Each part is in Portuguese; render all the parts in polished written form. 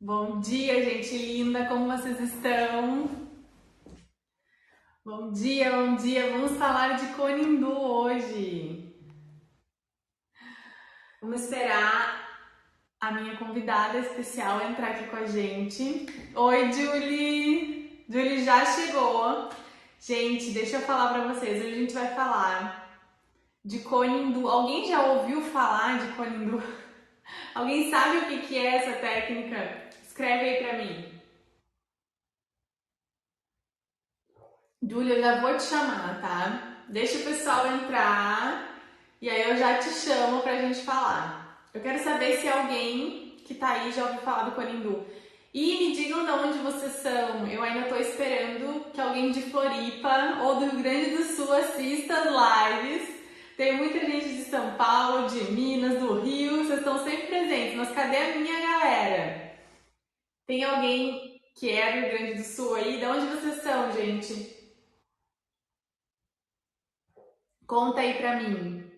Bom dia, gente linda, como vocês estão? Bom dia, bom dia. Vamos falar de Conindu hoje. Vamos esperar a minha convidada especial entrar aqui com a gente. Oi, Julie! Julie já chegou. Gente, deixa eu falar pra vocês. Hoje a gente vai falar de Conindu. Alguém já ouviu falar de Conindu? Alguém sabe o que é essa técnica? Escreve aí pra mim. Júlia, eu já vou te chamar, tá? Deixa o pessoal entrar e aí eu já te chamo pra gente falar. Eu quero saber se alguém que tá aí já ouviu falar do Conindu. E me digam de onde vocês são. Eu ainda tô esperando que alguém de Floripa ou do Rio Grande do Sul assista as lives. Tem muita gente de São Paulo, de Minas, do Rio. Vocês estão sempre presentes, mas cadê a minha galera? Tem alguém que é do Rio Grande do Sul aí? De onde vocês são, gente? Conta aí pra mim.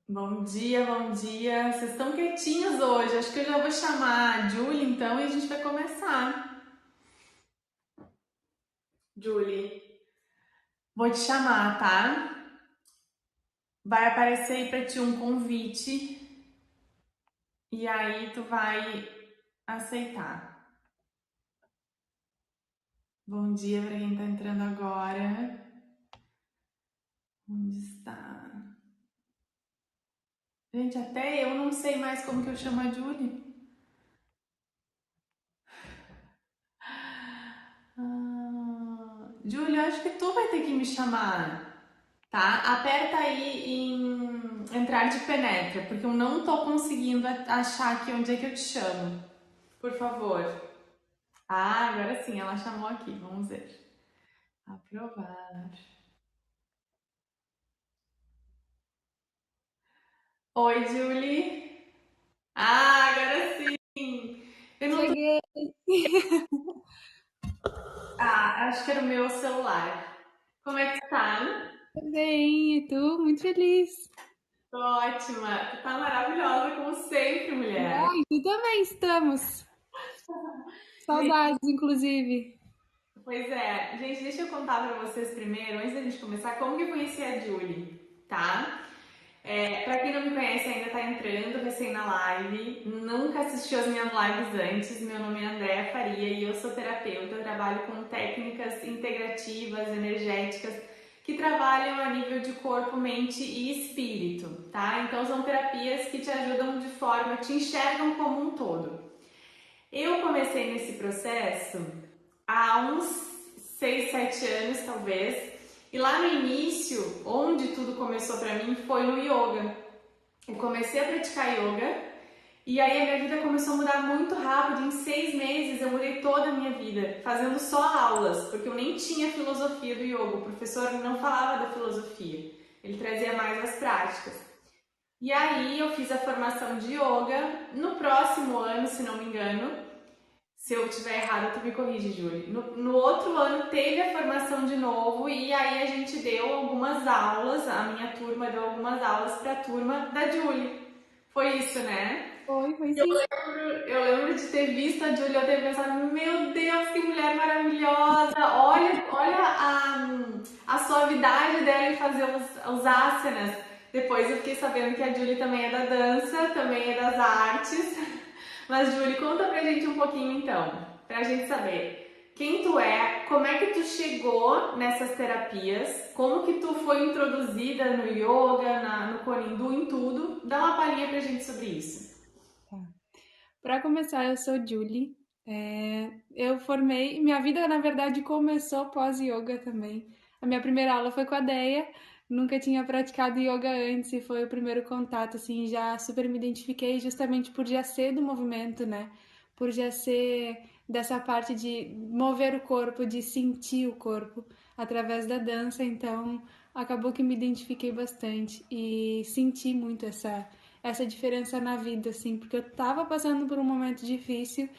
Bom dia, bom dia. Vocês estão quietinhos hoje. Acho que eu já vou chamar a Julie então e a gente vai começar. Julie, vou te chamar, tá? Vai aparecer aí pra ti um convite e aí tu vai aceitar. Bom dia pra quem tá entrando agora. Onde está? Gente, até eu não sei mais como que eu chamo a Julie. Julie, eu acho que tu vai ter que me chamar. Tá? Aperta aí em entrar de penetra, porque eu não tô conseguindo achar aqui onde é que eu te chamo. Por favor. Ah, agora sim, ela chamou aqui. Vamos ver. Aprovar. Oi, Julie. Ah, agora sim. Eu não tô... Cheguei, Ah, acho que era o meu celular. Como é que tu tá? bem, e tu? Muito feliz. Tô ótima. Tu tá maravilhosa, como sempre, mulher. Ai, tu também estamos. Saudades, inclusive. Pois é, gente, deixa eu contar pra vocês primeiro, antes da gente começar, como que eu conheci a Julie, tá? Pra quem não me conhece, ainda tá entrando recém na live, nunca assistiu as minhas lives antes, meu nome é Andréa Faria e eu sou terapeuta, eu trabalho com técnicas integrativas, energéticas, que trabalham a nível de corpo, mente e espírito, tá? Então são terapias que te ajudam de forma, te enxergam como um todo. Eu comecei nesse processo há uns 6, 7 anos talvez. E lá no início, onde tudo começou pra mim foi no yoga. Eu comecei a praticar yoga e aí a minha vida começou a mudar muito rápido. Em 6 meses eu mudei toda a minha vida, fazendo só aulas, porque eu nem tinha filosofia do yoga. O professor não falava da filosofia, ele trazia mais as práticas. E aí eu fiz a formação de yoga. No próximo ano, se não me engano, se eu tiver errado, tu me corrige, Júlia. No outro ano teve a formação de novo e aí a gente deu algumas aulas, a minha turma deu algumas aulas para a turma da Júlia. Foi isso, né? Foi sim. Eu lembro de ter visto a Júlia, eu ter pensado, meu Deus, que mulher maravilhosa! Olha a suavidade dela em fazer os asanas. Depois eu fiquei sabendo que a Júlia também é da dança, também é das artes. Mas, Júlia, conta pra gente um pouquinho então, pra gente saber quem tu é, como é que tu chegou nessas terapias, como que tu foi introduzida no yoga, no Conindu, em tudo. Dá uma palhinha pra gente sobre isso. Tá. Para começar, eu sou Julie. Eu formei. Minha vida, na verdade, começou pós-yoga também. A minha primeira aula foi com a Deia. Nunca tinha praticado yoga antes e foi o primeiro contato, assim, já super me identifiquei justamente por já ser do movimento, né? Por já ser dessa parte de mover o corpo, de sentir o corpo através da dança, então acabou que me identifiquei bastante e senti muito essa diferença na vida, assim, porque eu tava passando por um momento difícil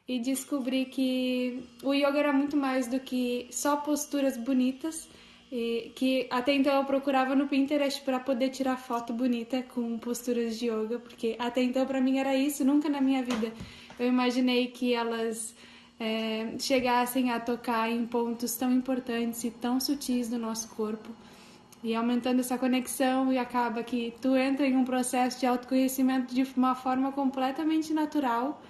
e descobri que o yoga era muito mais do que só posturas bonitas E que até então eu procurava no Pinterest para poder tirar foto bonita com posturas de yoga, porque até então para mim era isso, nunca na minha vida eu imaginei que elas chegassem a tocar em pontos tão importantes e tão sutis do nosso corpo, e aumentando essa conexão, e acaba que tu entra em um processo de autoconhecimento de uma forma completamente natural,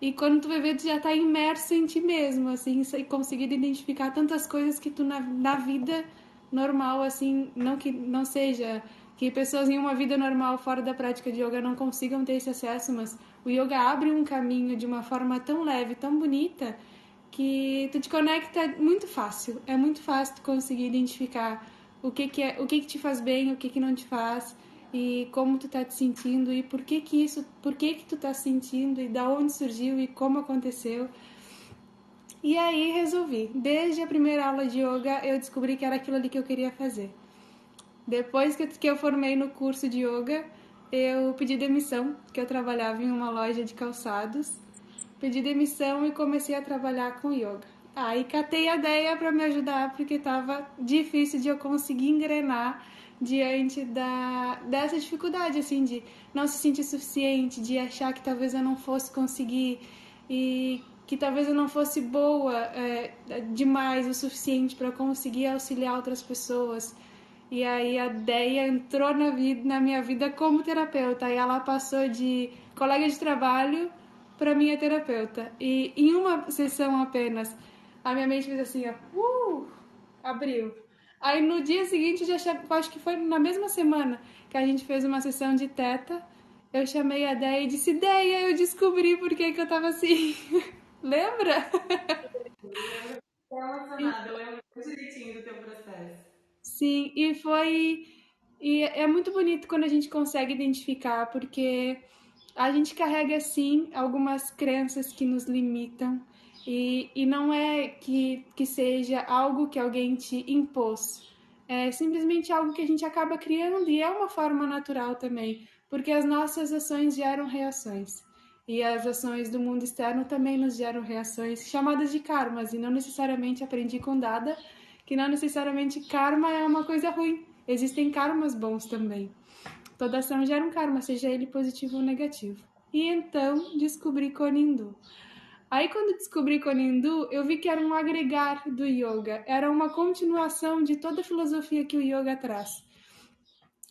e quando tu vai ver, tu já tá imerso em ti mesmo, assim, e conseguindo identificar tantas coisas que tu na vida normal, assim, não que não seja que pessoas em uma vida normal fora da prática de yoga não consigam ter esse acesso, mas o yoga abre um caminho de uma forma tão leve, tão bonita, que tu te conecta muito fácil. É muito fácil tu conseguir identificar o que te faz bem, o que não te faz, e como tu tá te sentindo, e por que tu tá sentindo, e da onde surgiu e como aconteceu. E aí resolvi. Desde a primeira aula de yoga eu descobri que era aquilo ali que eu queria fazer. Depois que eu formei no curso de yoga, eu pedi demissão, porque eu trabalhava em uma loja de calçados. Pedi demissão e comecei a trabalhar com yoga. Aí catei a ideia para me ajudar, porque estava difícil de eu conseguir engrenar diante dessa dificuldade, assim, de não se sentir suficiente, de achar que talvez eu não fosse conseguir, e que talvez eu não fosse boa demais o suficiente para conseguir auxiliar outras pessoas. E aí a Deia entrou na minha vida como terapeuta, e ela passou de colega de trabalho para minha terapeuta. E em uma sessão apenas, a minha mente fez assim, ó, abriu. Aí no dia seguinte, acho que foi na mesma semana que a gente fez uma sessão de teta, eu chamei a Deia e disse, Deia, eu descobri por que eu tava assim. Lembra? Lembro, tô emocionada, eu lembro direitinho do teu processo. Sim, e foi. E é muito bonito quando a gente consegue identificar, porque a gente carrega, sim, algumas crenças que nos limitam, e não é que seja algo que alguém te impôs, é simplesmente algo que a gente acaba criando, e é uma forma natural também, porque as nossas ações geram reações. E as ações do mundo externo também nos geram reações chamadas de karmas, e não necessariamente aprendi com Dada que não necessariamente karma é uma coisa ruim. Existem karmas bons também. Toda ação gera um karma, seja ele positivo ou negativo. E então descobri Konindu. Aí quando descobri Konindu, eu vi que era um agregar do yoga, era uma continuação de toda a filosofia que o yoga traz.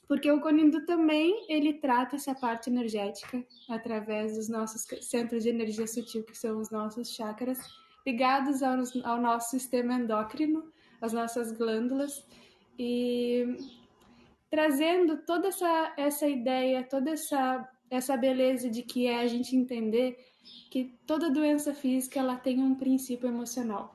Porque o Konindu também, ele trata essa parte energética através dos nossos centros de energia sutil, que são os nossos chakras, ligados ao nosso sistema endócrino, às nossas glândulas, e trazendo toda essa ideia, toda essa beleza de que é a gente entender que toda doença física ela tem um princípio emocional.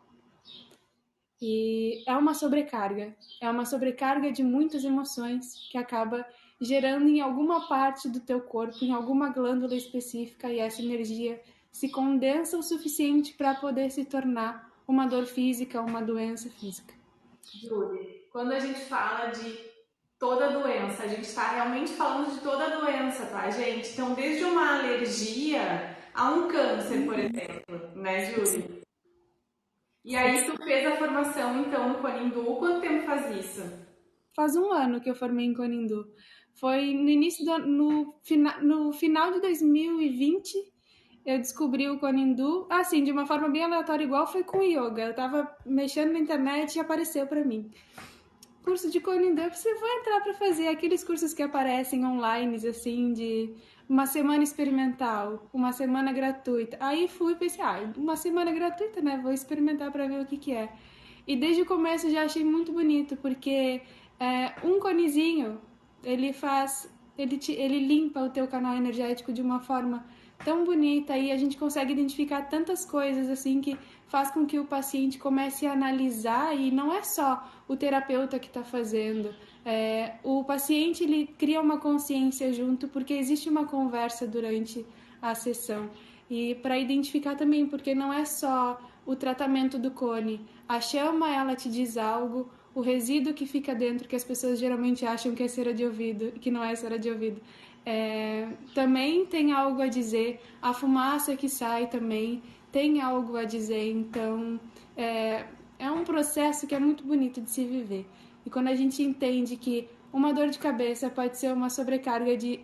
E é uma sobrecarga de muitas emoções que acaba gerando em alguma parte do teu corpo, em alguma glândula específica, e essa energia se condensa o suficiente para poder se tornar uma dor física, uma doença física. Júlia, quando a gente fala de toda doença, a gente está realmente falando de toda doença, tá, gente? Então, desde uma alergia a um câncer, por exemplo, né, Júlia? E aí, tu fez a formação, então, no Conindu. Quanto tempo faz isso? Faz um ano que eu formei em Conindu. Foi no início no final de 2020 eu descobri o Conindu, assim, de uma forma bem aleatória, igual foi com o yoga. Eu tava mexendo na internet e apareceu para mim. Curso de Conindu, você vai entrar para fazer aqueles cursos que aparecem online, assim, de uma semana experimental, uma semana gratuita. Aí fui e pensei, uma semana gratuita, né? Vou experimentar para ver o que é. E desde o começo já achei muito bonito, porque um conezinho, ele limpa o teu canal energético de uma forma tão bonita, e a gente consegue identificar tantas coisas assim que faz com que o paciente comece a analisar, e não é só o terapeuta que está fazendo, o paciente ele cria uma consciência junto, porque existe uma conversa durante a sessão, e para identificar também, porque não é só o tratamento do cone, a chama ela te diz algo, o resíduo que fica dentro, que as pessoas geralmente acham que é cera de ouvido, que não é cera de ouvido, também tem algo a dizer, a fumaça que sai também tem algo a dizer, então é um processo que é muito bonito de se viver. E quando a gente entende que uma dor de cabeça pode ser uma sobrecarga de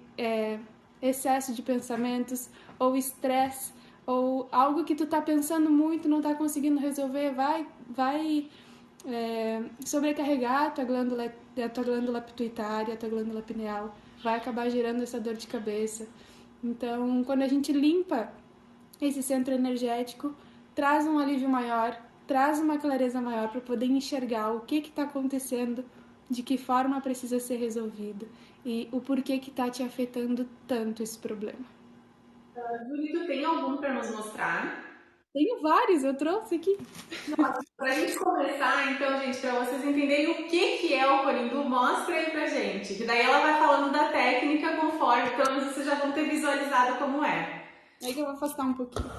excesso de pensamentos ou estresse, ou algo que tu tá pensando muito, não tá conseguindo resolver, vai sobrecarregar a tua glândula pituitária, a tua glândula pineal, vai acabar gerando essa dor de cabeça. Então, quando a gente limpa esse centro energético, traz um alívio maior, traz uma clareza maior para poder enxergar o que está acontecendo, de que forma precisa ser resolvido e o porquê que está te afetando tanto esse problema. Júlia, tu tem algum para nos mostrar? Tenho vários, eu trouxe aqui. Para a gente começar, então, gente, para vocês entenderem o que é o Corindu, mostra aí pra gente. Que daí ela vai falando da técnica conforme, pelo menos vocês já vão ter visualizado como é. Aí que eu vou afastar um pouquinho.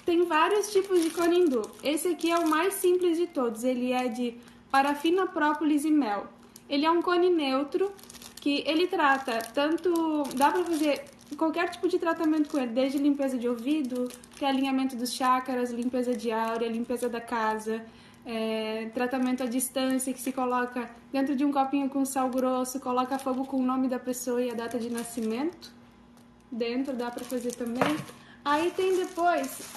Tem vários tipos de corindu. Esse aqui é o mais simples de todos. Ele é de parafina, própolis e mel. Ele é um cone neutro que ele trata tanto... Dá pra fazer qualquer tipo de tratamento com ele, desde limpeza de ouvido, até alinhamento dos chakras, limpeza de áurea, limpeza da casa, tratamento à distância, que se coloca dentro de um copinho com sal grosso, coloca fogo com o nome da pessoa e a data de nascimento. Dentro dá pra fazer também. Aí tem depois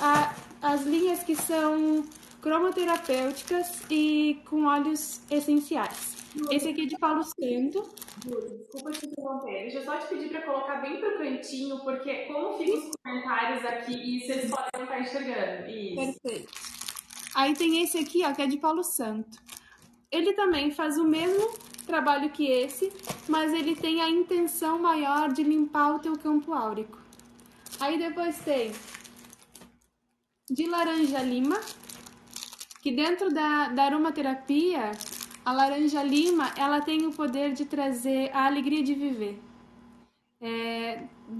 as linhas que são cromoterapêuticas e com óleos essenciais. Esse aqui é de Palo Santo. Desculpa te interromper. Deixa eu só te pedir para colocar bem pro cantinho, porque como ficam os comentários aqui, isso eles podem não estar enxergando. Isso. Perfeito. Aí tem esse aqui, ó, que é de Palo Santo. Ele também faz o mesmo trabalho que esse, mas ele tem a intenção maior de limpar o teu campo áurico. Aí depois tem de laranja-lima, que dentro da aromaterapia, a laranja-lima, ela tem o poder de trazer a alegria de viver.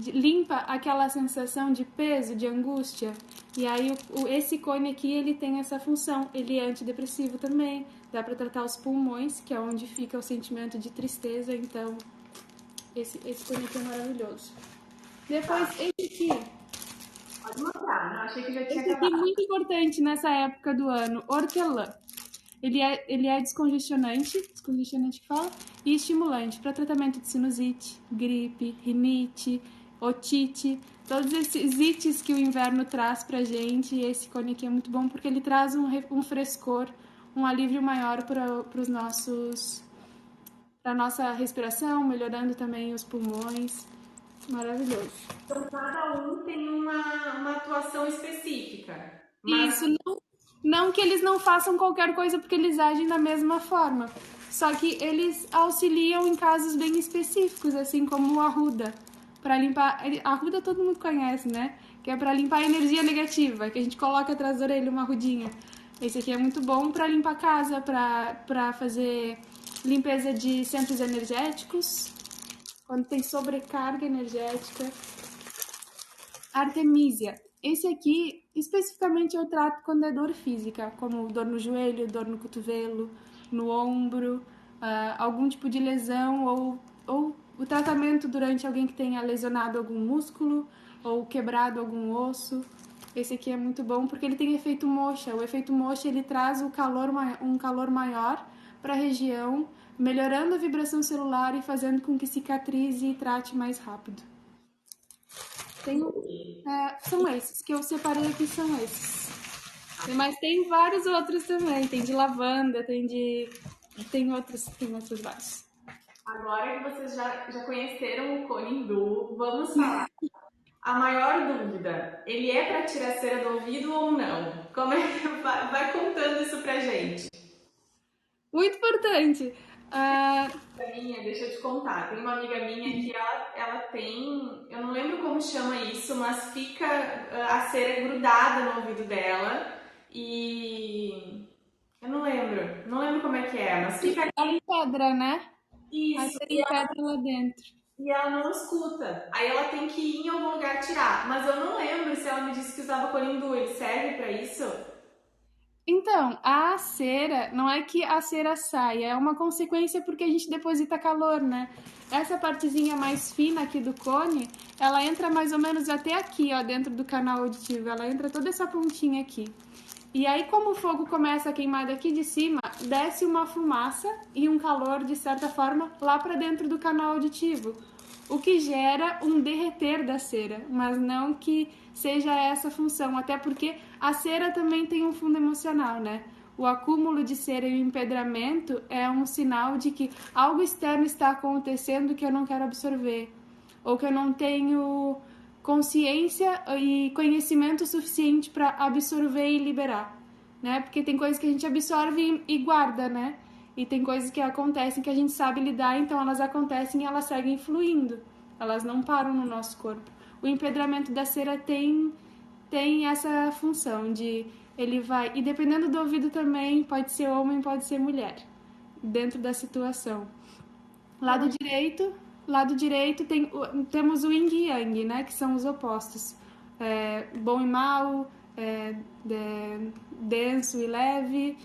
Limpa aquela sensação de peso, de angústia. E aí esse cone aqui, ele tem essa função. Ele é antidepressivo também. Dá para tratar os pulmões, que é onde fica o sentimento de tristeza. Então, esse cone aqui é maravilhoso. Depois, esse aqui. Pode mostrar, não achei que já tinha Esse aqui é muito importante nessa época do ano. Hortelã. Ele é descongestionante que fala, e estimulante para tratamento de sinusite, gripe, rinite, otite, todos esses ites que o inverno traz pra gente. Esse cone aqui é muito bom porque ele traz um frescor, um alívio maior para nossa respiração, melhorando também os pulmões. Maravilhoso. Então, cada um tem uma atuação específica. Mas... Isso, não que eles não façam qualquer coisa, porque eles agem da mesma forma. Só que eles auxiliam em casos bem específicos, assim como o arruda. Para limpar... Arruda todo mundo conhece, né? Que é para limpar a energia negativa, que a gente coloca atrás da orelha uma arrudinha. Esse aqui é muito bom para limpar a casa, para fazer limpeza de centros energéticos, quando tem sobrecarga energética. Artemisia. Esse aqui, especificamente, eu trato quando é dor física, como dor no joelho, dor no cotovelo, no ombro, algum tipo de lesão ou o tratamento durante alguém que tenha lesionado algum músculo ou quebrado algum osso. Esse aqui é muito bom porque ele tem efeito moxa. O efeito moxa, ele traz um calor maior para a região, melhorando a vibração celular e fazendo com que cicatrize e trate mais rápido. São esses que eu separei aqui, são esses. Mas tem vários outros também. Tem de lavanda, tem outros vários. Agora que vocês já conheceram o Corindu, vamos falar. A maior dúvida, ele é para tirar a cera do ouvido ou não? Como é que vai contando isso pra gente? Muito importante. Deixa eu te contar, tem uma amiga minha que ela tem, eu não lembro como chama isso, mas fica a cera grudada no ouvido dela e eu não lembro como é que é, mas fica em pedra, né? isso. A cera em pedra lá dentro. E ela não escuta. Aí ela tem que ir em algum lugar tirar. Mas eu não lembro se ela me disse que usava corindu. Ele serve pra isso? Então, a cera, não é que a cera saia, é uma consequência porque a gente deposita calor, né? Essa partezinha mais fina aqui do cone, ela entra mais ou menos até aqui, ó, dentro do canal auditivo. Ela entra toda essa pontinha aqui. E aí, como o fogo começa a queimar daqui de cima, desce uma fumaça e um calor, de certa forma, lá para dentro do canal auditivo, o que gera um derreter da cera, mas não que seja essa a função, até porque a cera também tem um fundo emocional, né? O acúmulo de cera e o empedramento é um sinal de que algo externo está acontecendo que eu não quero absorver, ou que eu não tenho consciência e conhecimento suficiente para absorver e liberar, né? Porque tem coisas que a gente absorve e guarda, né? E tem coisas que acontecem que a gente sabe lidar, então elas acontecem e elas seguem fluindo. Elas não param no nosso corpo. O empedramento da cera tem essa função de ele vai, e dependendo do ouvido também, pode ser homem, pode ser mulher, dentro da situação. Lado direito, lado direito temos o yin e yang, né, que são os opostos. Bom e mal, denso e leve,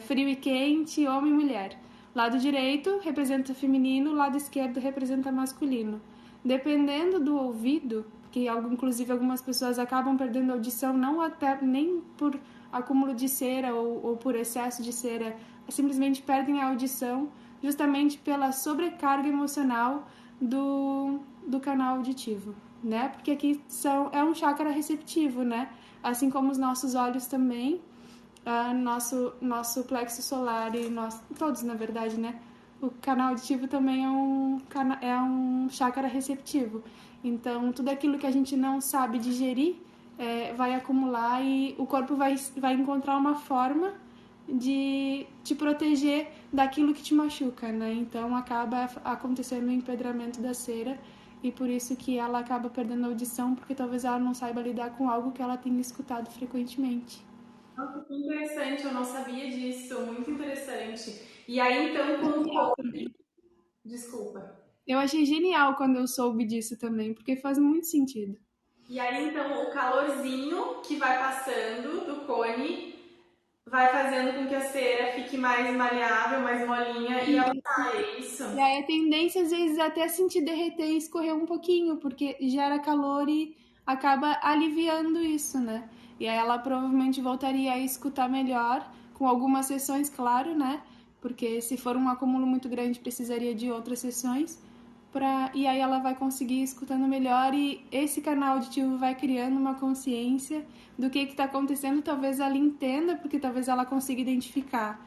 frio e quente, homem e mulher. Lado direito representa feminino, lado esquerdo representa masculino. Dependendo do ouvido, que inclusive algumas pessoas acabam perdendo a audição, não até nem por acúmulo de cera ou por excesso de cera, simplesmente perdem a audição justamente pela sobrecarga emocional do canal auditivo, né? Porque aqui é um chakra receptivo, né? Assim como os nossos olhos também, nosso plexo solar e todos, na verdade, né? O canal auditivo também é um chakra receptivo. Então, tudo aquilo que a gente não sabe digerir vai acumular e o corpo vai encontrar uma forma de te proteger daquilo que te machuca, né? Então, acaba acontecendo o empedramento da cera e por isso que ela acaba perdendo a audição, porque talvez ela não saiba lidar com algo que ela tenha escutado frequentemente. Nossa, que interessante, eu não sabia disso, muito interessante. E aí, então, com o Genial fogo. também. Desculpa. Eu achei genial quando eu soube disso também, porque faz muito sentido. E aí, então, o calorzinho que vai passando do cone vai fazendo com que a cera fique mais maleável, mais molinha e ela sai, é isso? E aí a tendência, às vezes, é até sentir derreter e escorrer um pouquinho, porque gera calor e acaba aliviando isso, né? E aí ela provavelmente voltaria a escutar melhor, com algumas sessões, claro, né? Porque se for um acúmulo muito grande, precisaria de outras sessões. E aí ela vai conseguir ir escutando melhor e esse canal auditivo vai criando uma consciência do que está acontecendo. Talvez ela entenda, porque talvez ela consiga identificar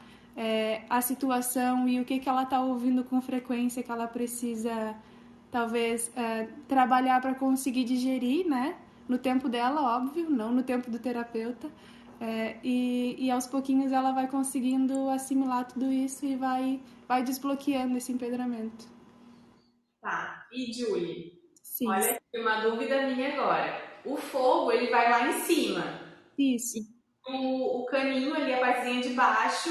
a situação e o que ela está ouvindo com frequência que ela precisa, talvez, trabalhar para conseguir digerir, né? No tempo dela, óbvio, não no tempo do terapeuta. E aos pouquinhos ela vai conseguindo assimilar tudo isso e vai desbloqueando esse empedramento. Tá. E Julie, Sim, olha aqui uma dúvida minha agora. O fogo, ele vai lá em cima. isso. O caninho ali, a partezinha de baixo,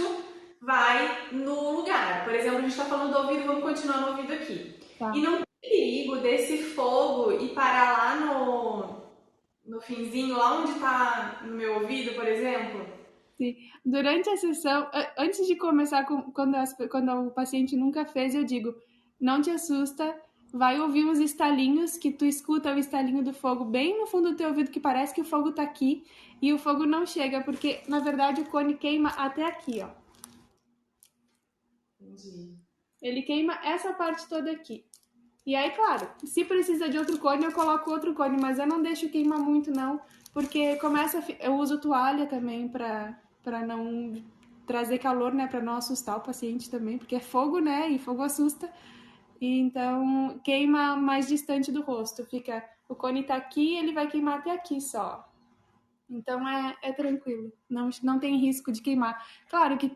vai no lugar. Por exemplo, a gente está falando do ouvido, vamos continuar no ouvido aqui. E Tá. não tem perigo desse fogo ir parar lá no finzinho, lá onde está no meu ouvido, por exemplo? Sim. Durante a sessão, antes de começar, quando o paciente nunca fez, eu digo: não te assusta, vai ouvir uns estalinhos, que tu escuta o estalinho do fogo bem no fundo do teu ouvido, que parece que o fogo tá aqui, e o fogo não chega, porque na verdade o cone queima até aqui, ó. Entendi. Ele queima essa parte toda aqui. E aí, claro, se precisa de outro cone, eu coloco outro cone, mas eu não deixo queimar muito, não, porque eu uso toalha também para não trazer calor, né, para não assustar o paciente também, porque é fogo, né, e fogo assusta. E então queima mais distante do rosto, fica o cone tá aqui, ele vai queimar até aqui só. Então é tranquilo, não tem risco de queimar. Claro que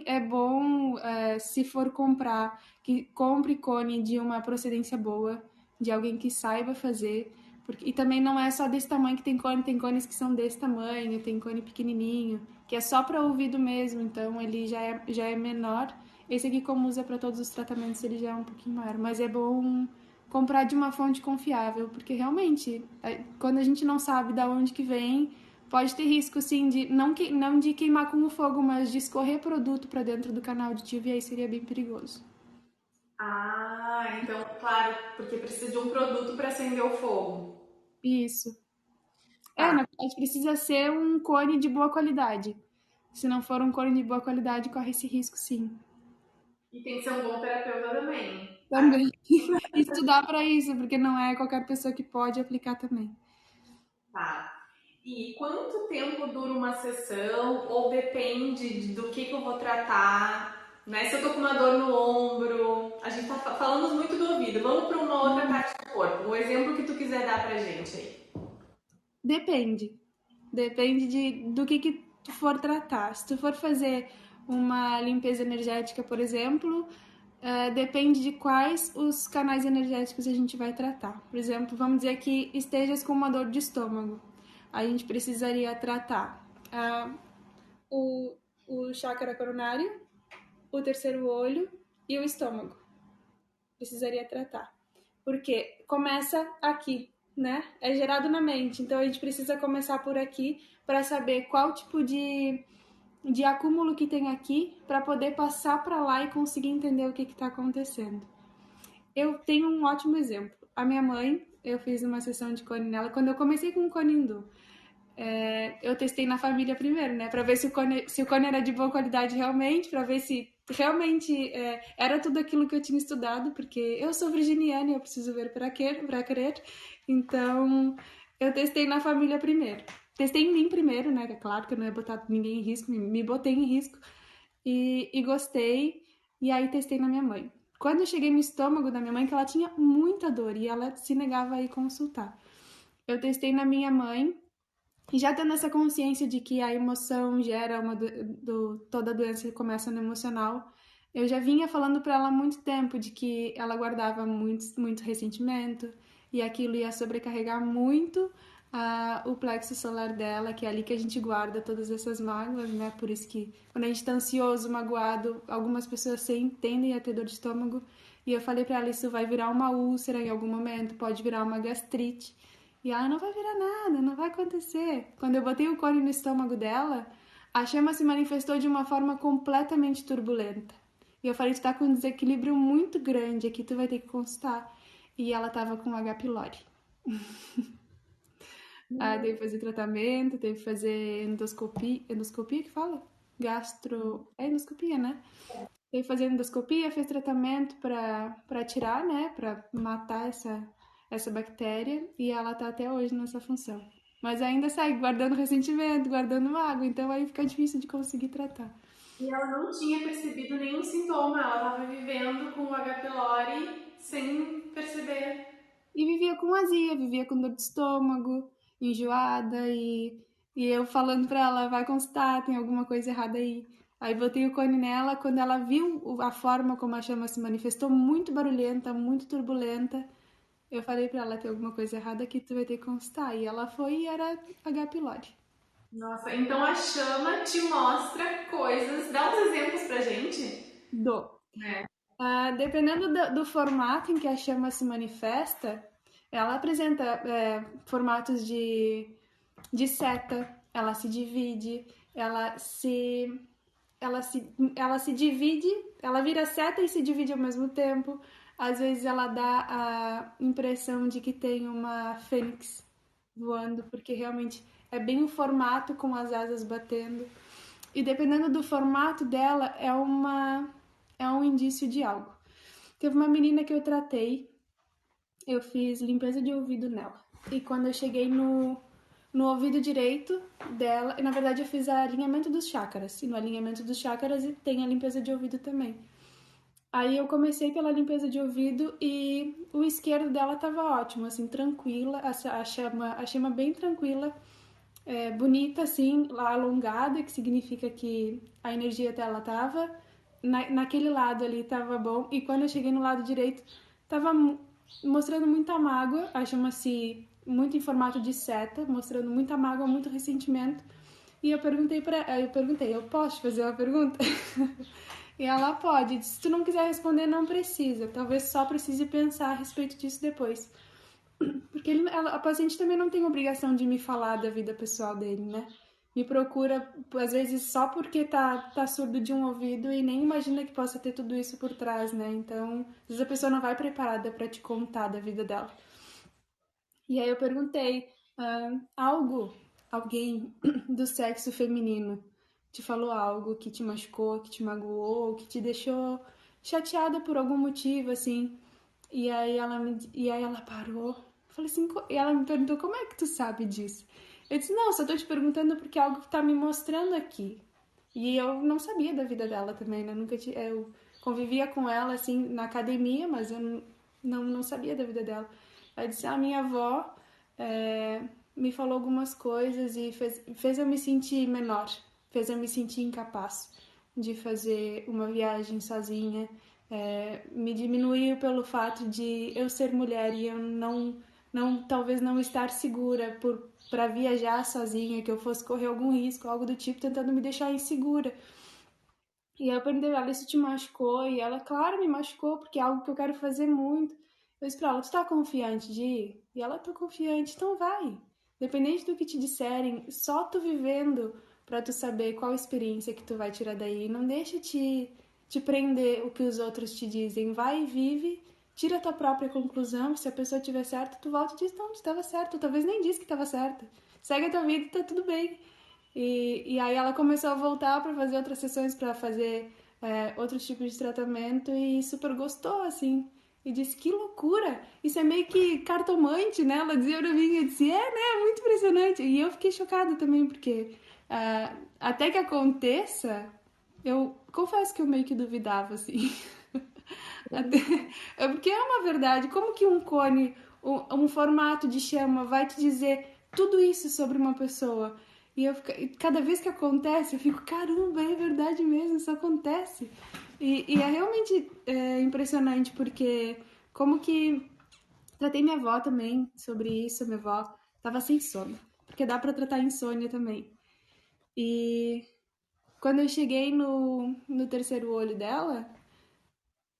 é bom, se for comprar, que compre cone de uma procedência boa, de alguém que saiba fazer. E também não é só desse tamanho que tem cones que são desse tamanho, tem cone pequenininho, que é só para ouvido mesmo, então ele já é menor. Esse aqui, como usa para todos os tratamentos, ele já é um pouquinho maior, mas é bom comprar de uma fonte confiável, porque realmente, quando a gente não sabe de onde que vem, pode ter risco, sim, de não de queimar com o fogo, mas de escorrer produto para dentro do canal auditivo e aí seria bem perigoso. Ah, então, claro, porque precisa de um produto para acender o fogo. Isso. Tá. Na verdade, precisa ser um cone de boa qualidade. Se não for um cone de boa qualidade, corre esse risco, sim. E tem que ser um bom terapeuta também. Também. Estudar para isso, porque não é qualquer pessoa que pode aplicar também. Tá. E quanto tempo dura uma sessão? Ou depende do que eu vou tratar? Né? Se eu tô com uma dor no ombro, a gente tá falando muito do ouvido. Vamos para uma outra parte do corpo. O exemplo que tu quiser dar pra gente aí. Depende. Depende do que tu for tratar. Se tu for fazer uma limpeza energética, por exemplo, depende de quais os canais energéticos a gente vai tratar. Por exemplo, vamos dizer que estejas com uma dor de estômago. A gente precisaria tratar o, o chakra coronário, o terceiro olho e o estômago. Precisaria tratar. Porque começa aqui, né? É gerado na mente. Então a gente precisa começar por aqui para saber qual tipo de acúmulo que tem aqui para poder passar para lá e conseguir entender o que está acontecendo. Eu tenho um ótimo exemplo. A minha mãe, eu fiz uma sessão de cone nela quando eu comecei com o cone hindu. Eu testei na família primeiro, né? Para ver se o cone era de boa qualidade realmente, para ver se realmente era tudo aquilo que eu tinha estudado, porque eu sou virginiana e eu preciso ver para crer. Então, eu testei na família primeiro. Testei em mim primeiro, né? É claro que eu não ia botar ninguém em risco, me botei em risco. E gostei. E aí testei na minha mãe. Quando eu cheguei no estômago da minha mãe, que ela tinha muita dor e ela se negava a ir consultar. Eu testei na minha mãe e já tendo essa consciência de que a emoção gera toda doença começa no emocional, eu já vinha falando para ela há muito tempo de que ela guardava muito ressentimento e aquilo ia sobrecarregar muito o plexo solar dela, que é ali que a gente guarda todas essas mágoas, né? Por isso que quando a gente tá ansioso, magoado, algumas pessoas tendem a ter dor de estômago. E eu falei para ela, isso vai virar uma úlcera em algum momento, pode virar uma gastrite. E ela, não vai virar nada, não vai acontecer. Quando eu botei o cone no estômago dela, a chama se manifestou de uma forma completamente turbulenta. E eu falei, tu tá com um desequilíbrio muito grande aqui, tu vai ter que consultar. E ela tava com H. pylori. Teve que fazer tratamento, teve que fazer endoscopia. Endoscopia que fala? É endoscopia, né? Teve que fazer endoscopia, fez tratamento para tirar, né? Para matar essa bactéria. E ela tá até hoje nessa função. Mas ainda sai guardando ressentimento, guardando mágoa. Então aí fica difícil de conseguir tratar. E ela não tinha percebido nenhum sintoma, ela estava vivendo com o H. pylori sem perceber. E vivia com azia, vivia com dor de estômago, enjoada e eu falando pra ela, vai consultar, tem alguma coisa errada aí. Aí botei o cone nela, quando ela viu a forma como a chama se manifestou, muito barulhenta, muito turbulenta, eu falei pra ela, tem alguma coisa errada aqui, tu vai ter que consultar. E ela foi e era H. pylori. Nossa, então a chama te mostra coisas. Dá uns exemplos pra gente? Do. É. Dependendo do formato em que a chama se manifesta, ela apresenta formatos de seta, ela se divide, ela se divide, ela vira seta e se divide ao mesmo tempo. Às vezes ela dá a impressão de que tem uma fênix voando, porque realmente é bem o formato com as asas batendo. E dependendo do formato dela, é um indício de algo. Teve uma menina que eu tratei, eu fiz limpeza de ouvido nela. E quando eu cheguei no ouvido direito dela, e na verdade eu fiz alinhamento dos chakras. E no alinhamento dos chakras tem a limpeza de ouvido também. Aí eu comecei pela limpeza de ouvido e o esquerdo dela tava ótimo, assim, tranquila, a chama bem tranquila, bonita, assim, alongada, que significa que a energia dela tava naquele lado ali, tava bom. E quando eu cheguei no lado direito, tava mostrando muita mágoa, a chama-se muito em formato de seta, mostrando muita mágoa, muito ressentimento. E eu posso te fazer uma pergunta? E ela pode. Se tu não quiser responder, não precisa. Talvez só precise pensar a respeito disso depois. Porque a paciente também não tem obrigação de me falar da vida pessoal dele, né? Me procura, às vezes, só porque tá surdo de um ouvido e nem imagina que possa ter tudo isso por trás, né? Então, às vezes a pessoa não vai preparada para te contar da vida dela. E aí eu perguntei, alguém do sexo feminino te falou algo que te machucou, que te magoou, que te deixou chateada por algum motivo, assim. E aí ela parou. Eu falei assim, e ela me perguntou, como é que tu sabe disso? Eu disse, não, só tô te perguntando porque é algo que tá me mostrando aqui. E eu não sabia da vida dela também, né? Nunca tinha, eu convivia com ela, assim, na academia, mas eu não sabia da vida dela. Ela disse, a minha avó me falou algumas coisas e fez eu me sentir menor, fez eu me sentir incapaz de fazer uma viagem sozinha, me diminuiu pelo fato de eu ser mulher e eu talvez não estar segura para viajar sozinha, que eu fosse correr algum risco, algo do tipo, tentando me deixar insegura. E aí eu perguntei pra ela, isso te machucou? E ela, claro, me machucou, porque é algo que eu quero fazer muito. Eu disse pra ela, tu tá confiante de ir? E ela, tô confiante, então vai. Independente do que te disserem, só tu vivendo pra tu saber qual experiência que tu vai tirar daí. Não deixa te prender o que os outros te dizem. Vai e vive, tira a tua própria conclusão. Se a pessoa tiver certo, tu volta e diz, não, tu estava certo. Talvez nem disse que estava certo. Segue a tua vida e tá tudo bem. E aí ela começou a voltar para fazer outras sessões, para fazer outros tipos de tratamento e super gostou, assim. E disse, que loucura! Isso é meio que cartomante, né? Ela dizia pra mim, eu disse, né? Muito impressionante. E eu fiquei chocada também, porque até que aconteça, eu confesso que eu meio que duvidava, assim. Até, porque é uma verdade. Como que um cone, um formato de chama vai te dizer tudo isso sobre uma pessoa? E cada vez que acontece, eu fico, caramba, é verdade mesmo, isso acontece. E é realmente impressionante, porque como que... Tratei minha avó também sobre isso, minha avó tava sem sono, porque dá pra tratar insônia também. E quando eu cheguei no terceiro olho dela,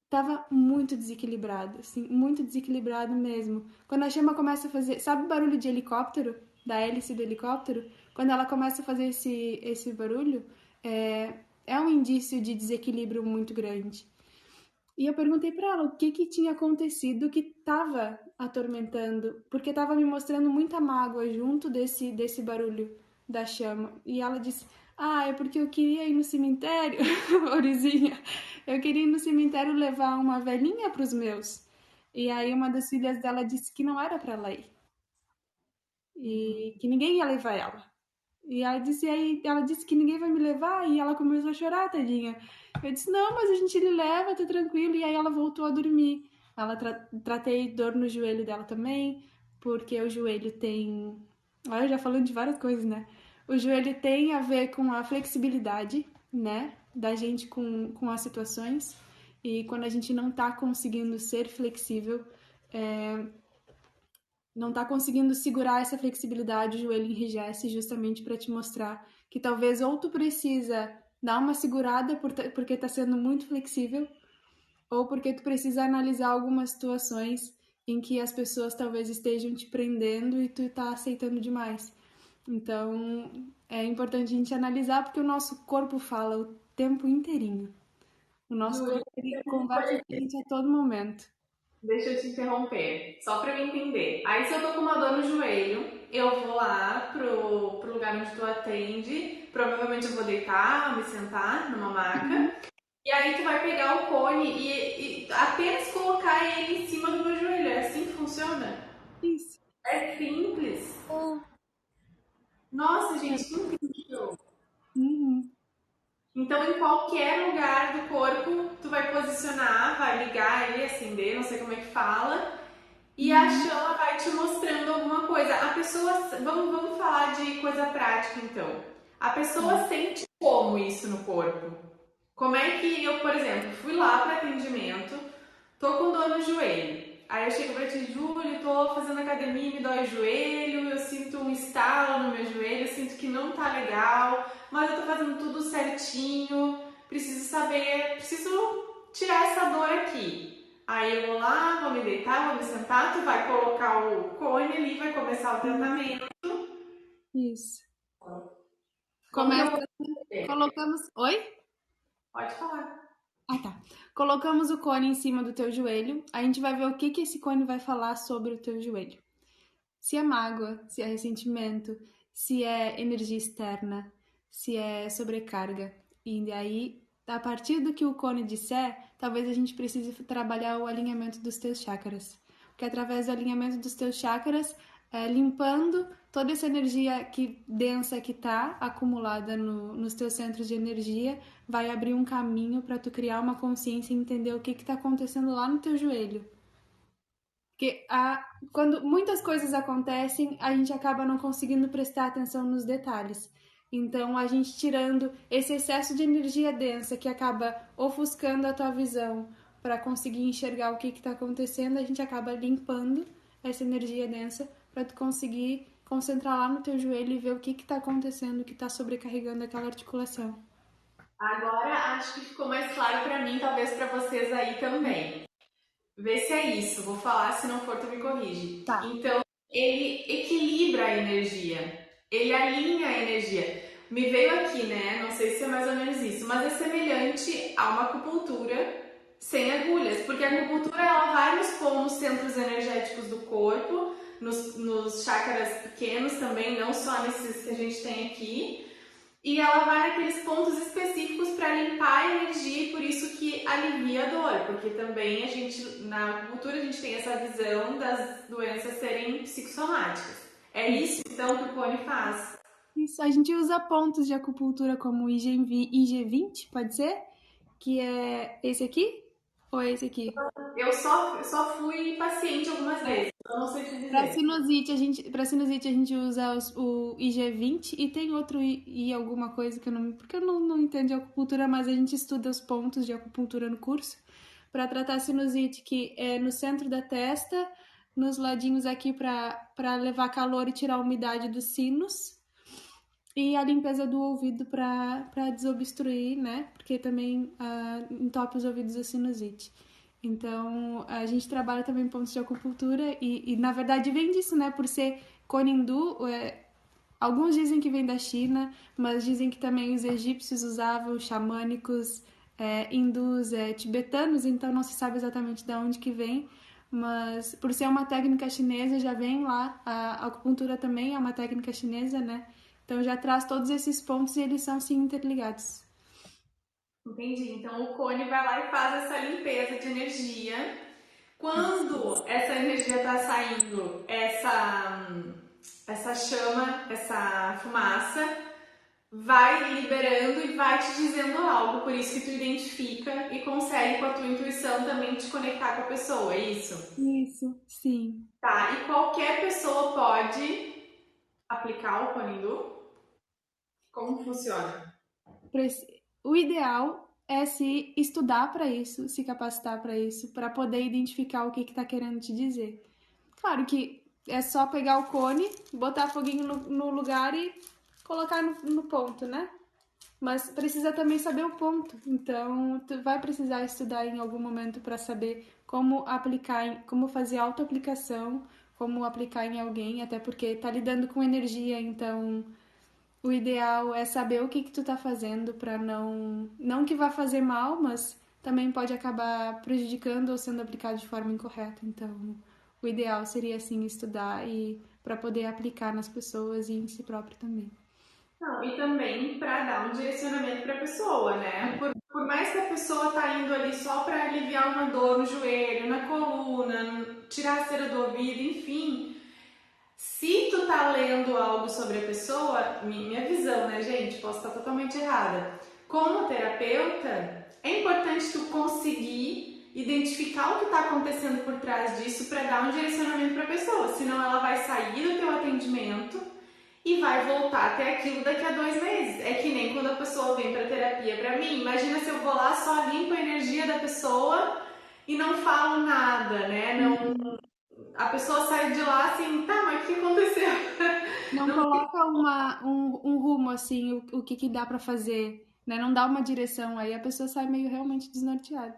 tava muito desequilibrado, assim, muito desequilibrado mesmo. Quando a chama começa a fazer, sabe o barulho de helicóptero? Da hélice do helicóptero? Quando ela começa a fazer esse barulho, é um indício de desequilíbrio muito grande. E eu perguntei pra ela o que que tinha acontecido que tava atormentando, porque tava me mostrando muita mágoa junto desse barulho da chama. E ela disse: "Ah, é porque eu queria ir no cemitério, Orizinha. Eu queria ir no cemitério levar uma velhinha pros meus." E aí uma das filhas dela disse que não era pra ela ir e que ninguém ia levar ela. Aí ela disse que ninguém vai me levar e ela começou a chorar, tadinha. Eu disse, não, mas a gente lhe leva, tá tranquilo. E aí ela voltou a dormir. Tratei dor no joelho dela também, porque o joelho tem... Olha, já falando de várias coisas, né? O joelho tem a ver com a flexibilidade, né? Da gente com as situações. E quando a gente não tá conseguindo ser flexível, não tá conseguindo segurar essa flexibilidade, o joelho enrijece justamente para te mostrar que talvez ou tu precisa dar uma segurada porque tá sendo muito flexível, ou porque tu precisa analisar algumas situações em que as pessoas talvez estejam te prendendo e tu tá aceitando demais. Então, é importante a gente analisar porque o nosso corpo fala o tempo inteirinho. O nosso Júlia, corpo ele conversa com a gente a todo momento. deixa eu te interromper, só para eu entender. Aí, se eu tô com uma dor no joelho, eu vou lá pro lugar onde tu atende, provavelmente eu vou deitar, me sentar numa maca, e aí tu vai pegar o cone e apenas colocar ele em cima do meu joelho. É assim que funciona? Isso. É simples. Nossa, gente, que incrível. Uhum. Então, em qualquer lugar do corpo, tu vai posicionar, vai ligar ele, acender, não sei como é que fala, e a Uhum. chama vai te mostrando alguma coisa. A pessoa, vamos falar de coisa prática então. A pessoa sente como isso no corpo? Como é que eu, por exemplo, fui lá para atendimento, tô com dor no joelho. Aí eu chego pra ti, Júlio, tô fazendo academia, me dói o joelho, eu sinto um estalo no meu joelho, eu sinto que não tá legal, mas eu tô fazendo tudo certinho, preciso saber, preciso tirar essa dor aqui. Aí eu vou lá, vou me deitar, vou me sentar, tu vai colocar o cone ali, vai começar o tratamento. Isso. Como que eu Começa, vou fazer? colocamos. Oi? Pode falar. Ah, tá. Colocamos o cone em cima do teu joelho. A gente vai ver o que que esse cone vai falar sobre o teu joelho. Se é mágoa, se é ressentimento, se é energia externa, se é sobrecarga. E daí, a partir do que o Cone disser, talvez a gente precise trabalhar o alinhamento dos teus chakras. Porque através do alinhamento dos teus chakras, limpando toda essa energia que densa que está acumulada nos teus centros de energia, vai abrir um caminho para tu criar uma consciência e entender o que está acontecendo lá no teu joelho. Porque quando muitas coisas acontecem, a gente acaba não conseguindo prestar atenção nos detalhes. Então, a gente tirando esse excesso de energia densa que acaba ofuscando a tua visão para conseguir enxergar o que está acontecendo, a gente acaba limpando essa energia densa para tu conseguir concentrar lá no teu joelho e ver o que está acontecendo, o que está sobrecarregando aquela articulação. Agora acho que ficou mais claro para mim, talvez para vocês aí também. Vê se é isso, vou falar, se não for tu me corrige. Tá. Então, ele equilibra a energia, ele alinha a energia. Me veio aqui, né? Não sei se é mais ou menos isso, mas é semelhante a uma acupuntura sem agulhas, porque a acupuntura ela vai nos centros energéticos do corpo, nos chakras pequenos também, não só nesses que a gente tem aqui, e ela vai naqueles pontos específicos para limpar a energia e por isso que alivia a dor, porque também a gente, na acupuntura, a gente tem essa visão das doenças serem psicossomáticas. É isso então que o Cone faz. Isso, a gente usa pontos de acupuntura como o IG20, pode ser? Que é esse aqui? Ou é esse aqui? Eu só fui paciente algumas vezes, então não sei te Para dizer. sinusite, a gente usa o IG20 e tem outro I alguma coisa que eu não. Porque eu não entendo de acupuntura, mas a gente estuda os pontos de acupuntura no curso para tratar sinusite, que é no centro da testa, nos ladinhos aqui para levar calor e tirar a umidade dos sinos. E a limpeza do ouvido para desobstruir, né? Porque também entope os ouvidos a sinusite. Então, a gente trabalha também pontos de acupuntura na verdade, vem disso, né? Por ser cone hindu, alguns dizem que vem da China, mas dizem que também os egípcios usavam, xamânicos, hindus, tibetanos, então não se sabe exatamente de onde que vem, mas por ser uma técnica chinesa, já vem lá, a acupuntura também é uma técnica chinesa, né? Então já traz todos esses pontos e eles são sim interligados. Entendi. Então o Cone vai lá e faz essa limpeza de energia. Quando essa energia está saindo, essa chama, essa fumaça, vai liberando e vai te dizendo algo, por isso que tu identifica e consegue com a tua intuição também te conectar com a pessoa, é isso? Isso, sim. Tá, e qualquer pessoa pode aplicar o Konindu? Como funciona? O ideal é se estudar para isso, se capacitar para isso, para poder identificar o que está querendo te dizer. Claro que é só pegar o cone, botar foguinho no lugar e colocar no ponto, né? Mas precisa também saber o ponto. Então, tu vai precisar estudar em algum momento para saber como aplicar, como fazer autoaplicação, como aplicar em alguém, até porque tá lidando com energia, então o ideal é saber o que tu tá fazendo para não que vá fazer mal, mas também pode acabar prejudicando ou sendo aplicado de forma incorreta. Então, o ideal seria assim estudar e para poder aplicar nas pessoas e em si próprio também. Não, e também para dar um direcionamento para a pessoa, né? Por mais que a pessoa tá indo ali só para aliviar uma dor no joelho, na coluna, tirar a cera do ouvido, enfim, se tu tá lendo algo sobre a pessoa, minha visão, né, gente? Posso estar totalmente errada. Como terapeuta, é importante tu conseguir identificar o que está acontecendo por trás disso para dar um direcionamento para a pessoa, senão ela vai sair do teu atendimento e vai voltar até aquilo daqui a 2 meses. É que nem quando a pessoa vem para terapia para mim. Imagina se eu vou lá só limpo a energia da pessoa e não falo nada, né? Não, a pessoa sai de lá assim, tá, mas o que aconteceu? Não Não tem. coloca um rumo assim, o que que dá pra fazer, né? Não dá uma direção, aí a pessoa sai meio realmente desnorteada.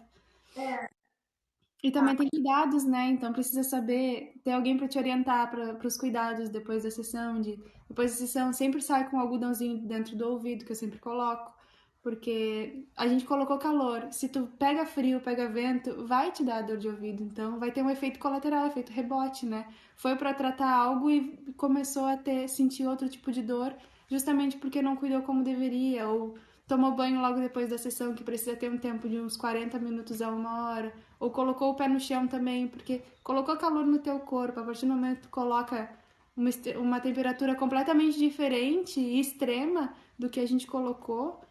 E também tem cuidados, né? Então precisa saber, ter alguém para te orientar para os cuidados depois da sessão, depois da sessão sempre sai com um algodãozinho dentro do ouvido que eu sempre coloco, porque a gente colocou calor. Se tu pega frio, pega vento, vai te dar dor de ouvido, então vai ter um efeito colateral, efeito rebote, né? Foi para tratar algo e começou a sentir outro tipo de dor, justamente porque não cuidou como deveria, ou tomou banho logo depois da sessão, que precisa ter um tempo de uns 40 minutos a 1 hora, ou colocou o pé no chão também, porque colocou calor no teu corpo, a partir do momento que tu coloca uma temperatura completamente diferente e extrema do que a gente colocou,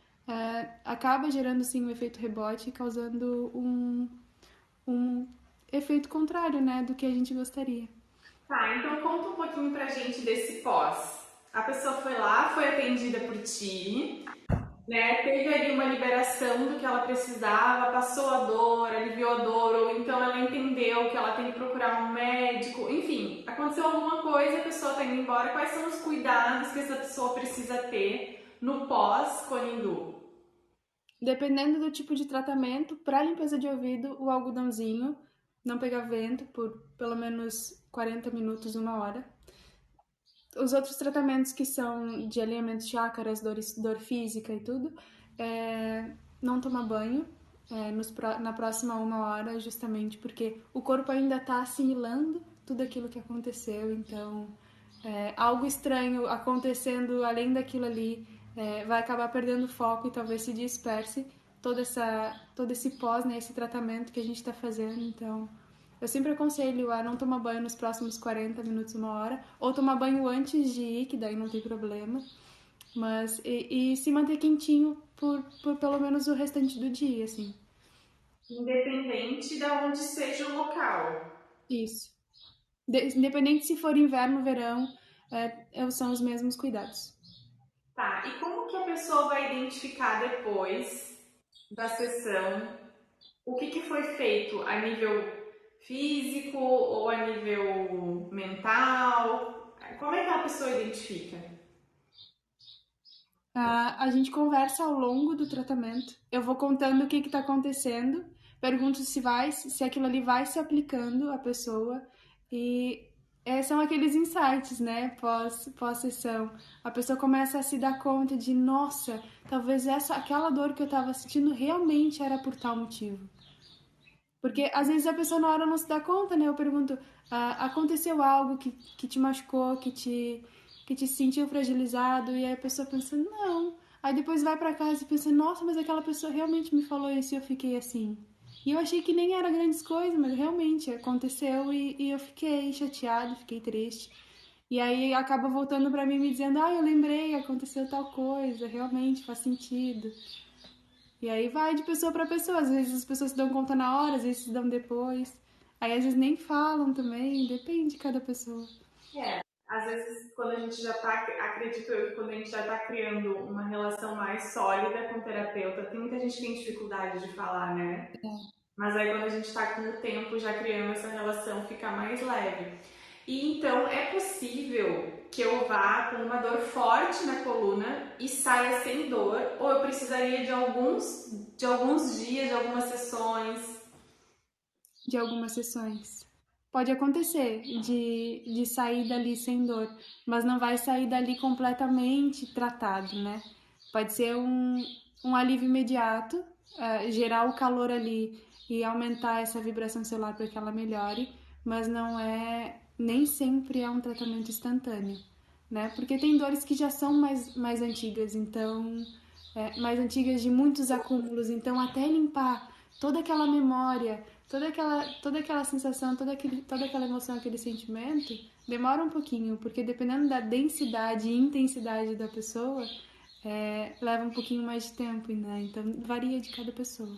acaba gerando sim um efeito rebote, causando um efeito contrário, né, do que a gente gostaria. Tá, então conta um pouquinho pra gente desse pós. A pessoa foi lá, foi atendida por ti, né? Teve ali uma liberação do que ela precisava, passou a dor, aliviou a dor, ou então ela entendeu que ela tem que procurar um médico, enfim, aconteceu alguma coisa, a pessoa tá indo embora. Quais são os cuidados que essa pessoa precisa ter no pós-Conindu? Dependendo do tipo de tratamento, para limpeza de ouvido, o algodãozinho, não pegar vento por pelo menos 40 minutos, 1 hora. Os outros tratamentos que são de alinhamento de chácaras, dor física e tudo, não tomar banho na próxima 1 hora, justamente porque o corpo ainda está assimilando tudo aquilo que aconteceu, então algo estranho acontecendo além daquilo ali vai acabar perdendo foco e talvez se disperse todo esse pós, né, esse tratamento que a gente está fazendo, então eu sempre aconselho a não tomar banho nos próximos 40 minutos, 1 hora, ou tomar banho antes de ir, que daí não tem problema. Mas, e se manter quentinho por pelo menos o restante do dia, assim. Independente de onde seja o local. Isso. Independente se for inverno, verão, são os mesmos cuidados. Tá, e como que a pessoa vai identificar depois da sessão o que que foi feito a nível físico ou a nível mental? Como é que a pessoa identifica? A gente conversa ao longo do tratamento. Eu vou contando o que está acontecendo, pergunto se aquilo ali vai se aplicando à pessoa e são aqueles insights, né? Pós-sessão. A pessoa começa a se dar conta de, nossa, talvez aquela dor que eu estava sentindo realmente era por tal motivo. Porque às vezes a pessoa na hora não se dá conta, né? Eu pergunto, aconteceu algo que te machucou, que te sentiu fragilizado, e aí a pessoa pensa, não. Aí depois vai pra casa e pensa, nossa, mas aquela pessoa realmente me falou isso e eu fiquei assim. E eu achei que nem era grandes coisas, mas realmente aconteceu e eu fiquei chateado, fiquei triste. E aí acaba voltando pra mim me dizendo, eu lembrei, aconteceu tal coisa, realmente faz sentido. E aí vai de pessoa para pessoa. Às vezes as pessoas se dão conta na hora, às vezes se dão depois. Aí às vezes nem falam também, depende de cada pessoa. É, às vezes quando a gente já tá, acredito eu, que quando a gente já tá criando uma relação mais sólida com o terapeuta, tem muita gente que tem dificuldade de falar, né? Mas aí quando a gente tá com o tempo já criando essa relação, fica mais leve. E então é possível que eu vá com uma dor forte na coluna e saia sem dor, ou eu precisaria de alguns dias, de algumas sessões. De algumas sessões. Pode acontecer de sair dali sem dor, mas não vai sair dali completamente tratado, né? Pode ser um alívio imediato, gerar o calor ali e aumentar essa vibração celular para que ela melhore, mas não é, nem sempre é um tratamento instantâneo, né? Porque tem dores que já são mais antigas, então, mais antigas de muitos acúmulos, então até limpar toda aquela memória, toda aquela sensação, toda aquela emoção, aquele sentimento, demora um pouquinho, porque dependendo da densidade e intensidade da pessoa, leva um pouquinho mais de tempo, né? Então varia de cada pessoa.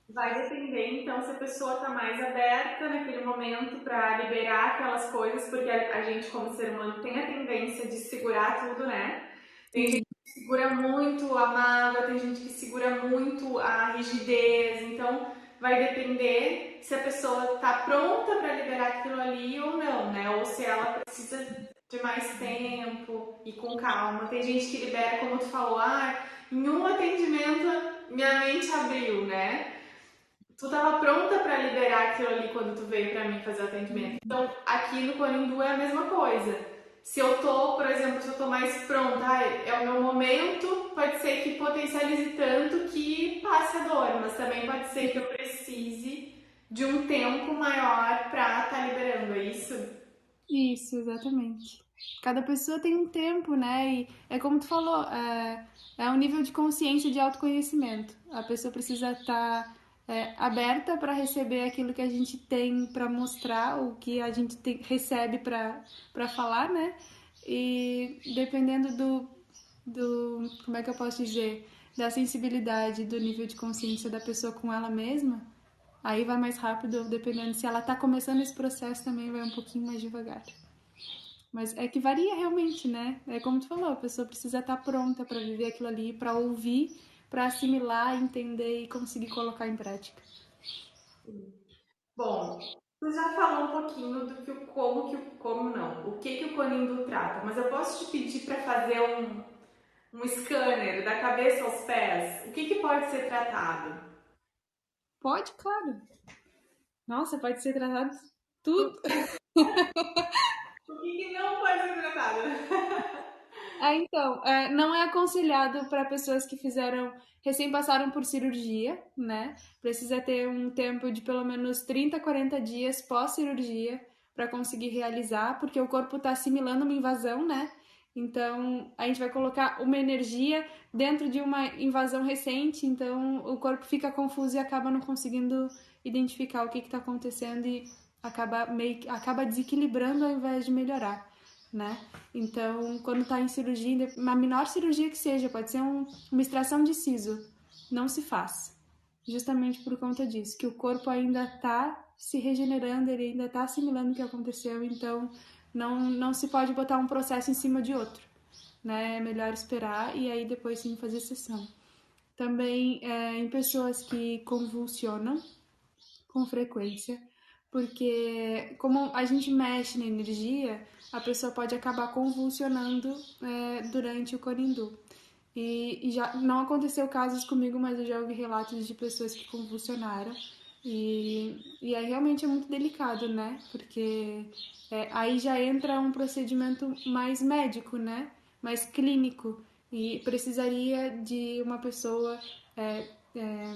Vai depender, então, se a pessoa está mais aberta naquele momento para liberar aquelas coisas, porque a gente, como ser humano, tem a tendência de segurar tudo, né? Tem gente Sim, que segura muito a mágoa, tem gente que segura muito a rigidez, então vai depender se a pessoa está pronta para liberar aquilo ali ou não, né? Ou se ela precisa de mais tempo e com calma. Tem gente que libera, como tu falou, em um atendimento minha mente abriu, né? Tu tava pronta para liberar aquilo ali quando tu veio para mim fazer o atendimento. Então, aqui no Corindu é a mesma coisa. Se eu tô, por exemplo, se eu tô mais pronta, é o meu momento, pode ser que potencialize tanto que passe a dor, mas também pode ser que eu precise de um tempo maior para estar liberando, é isso? isso, exatamente. Cada pessoa tem um tempo, né? E é como tu falou, é um nível de consciência, de autoconhecimento. A pessoa precisa estar aberta para receber aquilo que a gente tem para mostrar, o que a gente recebe para falar, né? E dependendo como é que eu posso dizer, da sensibilidade, do nível de consciência da pessoa com ela mesma, aí vai mais rápido, dependendo se ela tá começando esse processo também vai um pouquinho mais devagar. Mas é que varia realmente, né? É como tu falou, a pessoa precisa estar pronta para viver aquilo ali, para ouvir, para assimilar, entender e conseguir colocar em prática. Bom, você já falou um pouquinho do que o como não, o que o Conindu trata, mas eu posso te pedir para fazer um scanner da cabeça aos pés? O que pode ser tratado? Pode, claro. Nossa, pode ser tratado tudo. O que não pode ser tratado? Então, não é aconselhado para pessoas que recém passaram por cirurgia, né? Precisa ter um tempo de pelo menos 30, 40 dias pós-cirurgia para conseguir realizar, porque o corpo está assimilando uma invasão, né? Então, a gente vai colocar uma energia dentro de uma invasão recente, então o corpo fica confuso e acaba não conseguindo identificar o que está acontecendo e acaba desequilibrando ao invés de melhorar, né? Então, quando está em cirurgia, uma menor cirurgia que seja, pode ser uma extração de siso, não se faz. Justamente por conta disso, que o corpo ainda está se regenerando, ele ainda está assimilando o que aconteceu, então não se pode botar um processo em cima de outro, né? É melhor esperar e aí depois sim fazer sessão. Também em pessoas que convulsionam com frequência, porque como a gente mexe na energia, a pessoa pode acabar convulsionando durante o corindu. E já não aconteceu casos comigo, mas eu já ouvi relatos de pessoas que convulsionaram. E aí realmente é muito delicado, né? Porque aí já entra um procedimento mais médico, né? Mais clínico. E precisaria de uma pessoa é, é,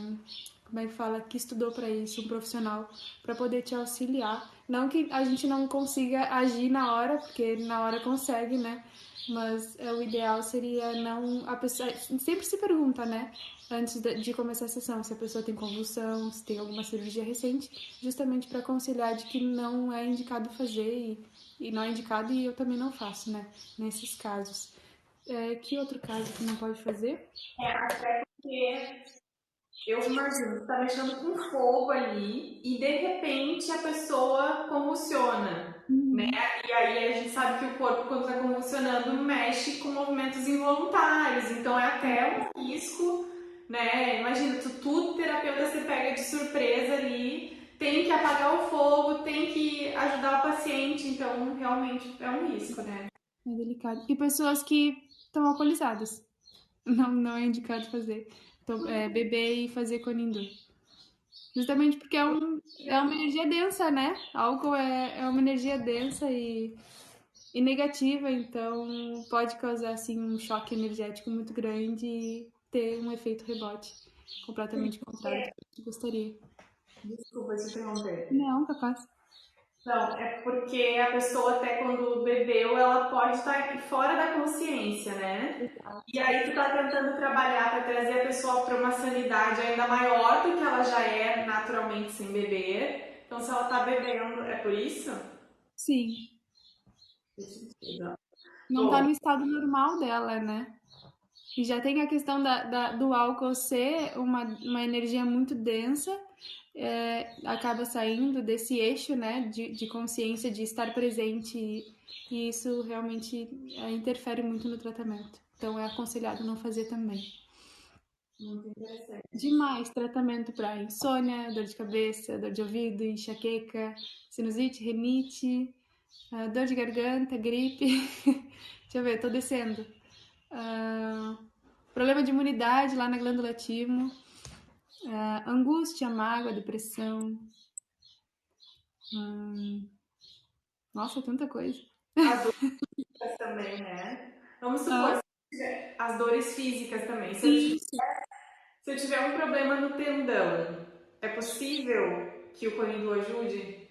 como é que fala, que estudou para isso, um profissional, para poder te auxiliar. Não que a gente não consiga agir na hora, porque na hora consegue, né? Mas o ideal seria não. A pessoa sempre se pergunta, né? Antes de começar a sessão, se a pessoa tem convulsão, se tem alguma cirurgia recente, justamente para aconselhar de que não é indicado fazer e não é indicado e eu também não faço, né? Nesses casos. Que outro caso que não pode fazer? Até porque eu imagino, você tá mexendo com fogo ali e de repente a pessoa convulsiona, né? Uhum. E aí a gente sabe que o corpo, quando tá convulsionando, mexe com movimentos involuntários, então é até um risco, né? Imagina, tu terapeuta, você pega de surpresa ali, tem que apagar o fogo, tem que ajudar o paciente, então realmente é um risco, né? É delicado. E pessoas que estão alcoolizadas. Não é indicado fazer. Então, beber e fazer conindu. Justamente porque é uma energia densa, né? Álcool é uma energia densa e negativa, então pode causar assim, um choque energético muito grande e ter um efeito rebote completamente contrário do que a gente gostaria. Desculpa te interromper. Não, capaz. Não, é porque a pessoa até quando bebeu, ela pode estar fora da consciência, né? E aí tu tá tentando trabalhar para trazer a pessoa para uma sanidade ainda maior do que ela já é naturalmente sem beber. Então se ela tá bebendo, é por isso? Sim. Não tá Bom, no estado normal dela, né? E já tem a questão do álcool ser uma energia muito densa, acaba saindo desse eixo, né, de consciência, de estar presente, e isso realmente interfere muito no tratamento. Então é aconselhado não fazer também. muito interessante. Demais tratamento para insônia, dor de cabeça, dor de ouvido, enxaqueca, sinusite, rinite, dor de garganta, gripe. Deixa eu ver, tô descendo. Ah, problema de imunidade lá na glândula timo, angústia, mágoa, depressão. hum, Nossa, tanta coisa. As dores também, né? Vamos supor, Ah, as dores físicas também. isso. Se eu tiver um problema no tendão, é possível que o Coringo ajude?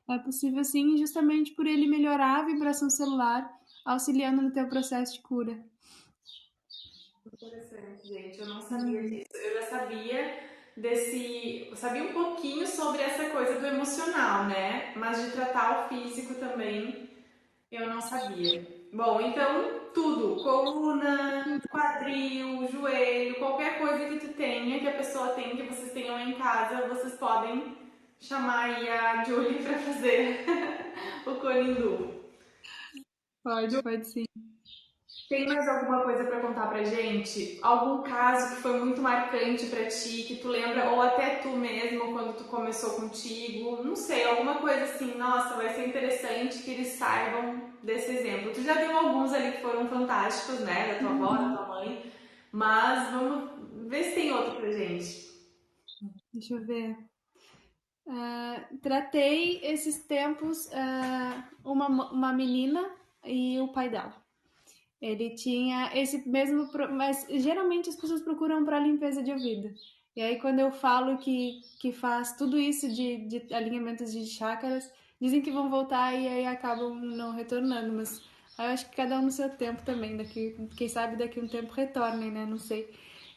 É possível sim, justamente por ele melhorar a vibração celular, auxiliando no teu processo de cura. Interessante, gente. Eu não sabia disso. Eu já sabia desse. Eu sabia um pouquinho sobre essa coisa do emocional, né? Mas de tratar o físico também eu não sabia. Bom, então tudo, coluna, quadril, joelho, qualquer coisa que tu tenha, que a pessoa tem, que vocês tenham em casa, vocês podem chamar aí a Julie para fazer o Conindu. Pode sim. Tem mais alguma coisa para contar pra gente? Algum caso que foi muito marcante pra ti, que tu lembra, ou até tu mesmo, quando tu começou contigo? Não sei, alguma coisa assim, nossa, vai ser interessante que eles saibam desse exemplo. Tu já deu alguns ali que foram fantásticos, né? Da tua avó, da tua mãe, mas vamos ver se tem outro pra gente. Deixa eu ver. Tratei esses tempos uma menina e o pai dela. Ele tinha esse mesmo, mas geralmente as pessoas procuram para limpeza de ouvido. E aí quando eu falo que faz tudo isso de alinhamentos de chácaras, dizem que vão voltar e aí acabam não retornando, mas aí eu acho que cada um no seu tempo também, daqui, quem sabe daqui um tempo retornem, né? Não sei.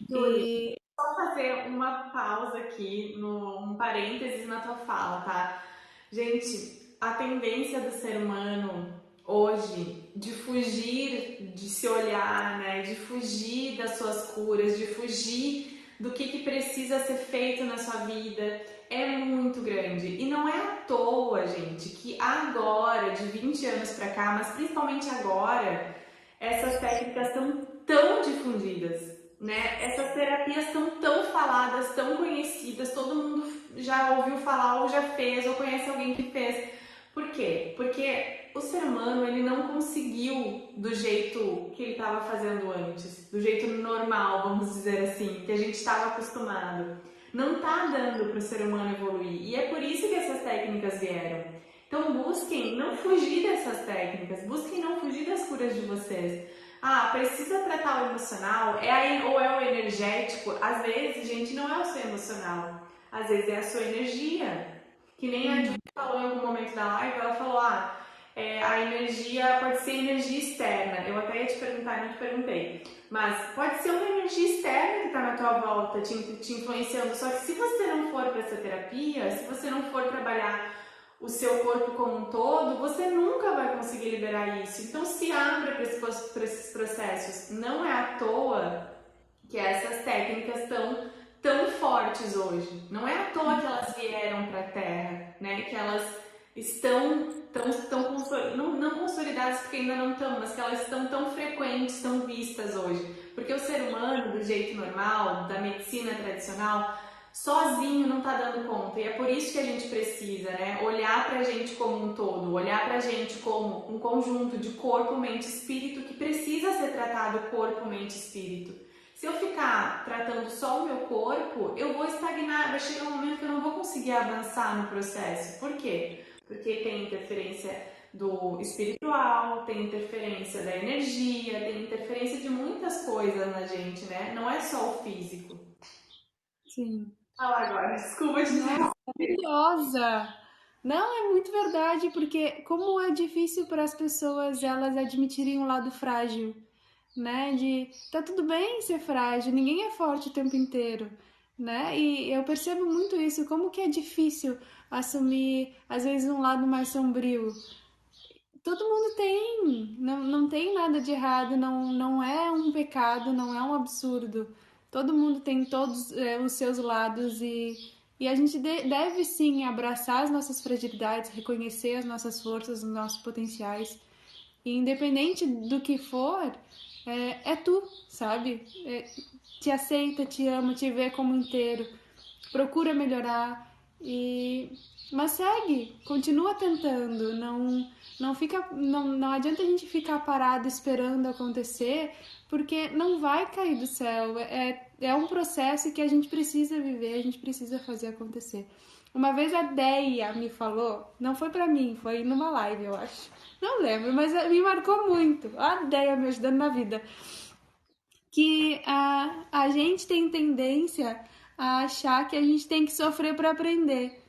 Júlia, E só fazer uma pausa aqui, um parênteses na tua fala, tá? Gente, a tendência do ser humano hoje de fugir, de se olhar, né? De fugir das suas curas, de fugir do que precisa ser feito na sua vida é muito grande. E não é à toa, gente, que agora, de 20 anos pra cá, mas principalmente agora, essas técnicas estão tão difundidas, né? Essas terapias estão tão faladas, tão conhecidas, todo mundo já ouviu falar ou já fez ou conhece alguém que fez. Por quê? Porque o ser humano ele não conseguiu do jeito que ele estava fazendo antes, do jeito normal, vamos dizer assim, que a gente estava acostumado. Não está dando para o ser humano evoluir e é por isso que essas técnicas vieram. Então busquem não fugir dessas técnicas, busquem não fugir das curas de vocês. Ah, precisa tratar o emocional? Ou é o energético? Às vezes, gente, não é o seu emocional. Às vezes é a sua energia. Que nem a Julia falou em algum momento da live, ela falou, a energia pode ser energia externa. Eu até ia te perguntar e não te perguntei. Mas pode ser uma energia externa que está na tua volta, te influenciando. Só que se você não for para essa terapia, se você não for trabalhar o seu corpo como um todo, você nunca vai conseguir liberar isso. Então se abra para esses processos. Não é à toa que essas técnicas estão tão fortes hoje. Não é à toa que elas vieram para a Terra, né? Que elas estão não consolidadas porque ainda não estão, mas que elas estão tão frequentes, tão vistas hoje. Porque o ser humano, do jeito normal, da medicina tradicional, sozinho não está dando conta. E é por isso que a gente precisa, né? Olhar para a gente como um todo, olhar para a gente como um conjunto de corpo, mente e espírito que precisa ser tratado corpo, mente e espírito. Se eu ficar tratando só o meu corpo, eu vou estagnar, vai chegar um momento que eu não vou conseguir avançar no processo. Por quê? Porque tem interferência do espiritual, tem interferência da energia, tem interferência de muitas coisas na gente, né? Não é só o físico. sim. Fala agora, desculpa te dizer. Nossa, maravilhosa! Não, é muito verdade, porque como é difícil para as pessoas elas admitirem um lado frágil, né? De tá tudo bem ser frágil, ninguém é forte o tempo inteiro, né? E eu percebo muito isso, como que é difícil assumir, às vezes, um lado mais sombrio. Todo mundo tem, não tem nada de errado, não é um pecado, não é um absurdo. Todo mundo tem todos os seus lados e a gente deve sim abraçar as nossas fragilidades, reconhecer as nossas forças, os nossos potenciais. E independente do que for, é tu, sabe? Te aceita, te ama, te vê como inteiro, procura melhorar e mas segue, continua tentando, não adianta a gente ficar parado esperando acontecer, porque não vai cair do céu. É um processo que a gente precisa viver, a gente precisa fazer acontecer. Uma vez a Deia me falou, não foi pra mim, foi numa live, eu acho. Não lembro, mas me marcou muito. A Deia me ajudando na vida. Que a gente tem tendência a achar que a gente tem que sofrer para aprender.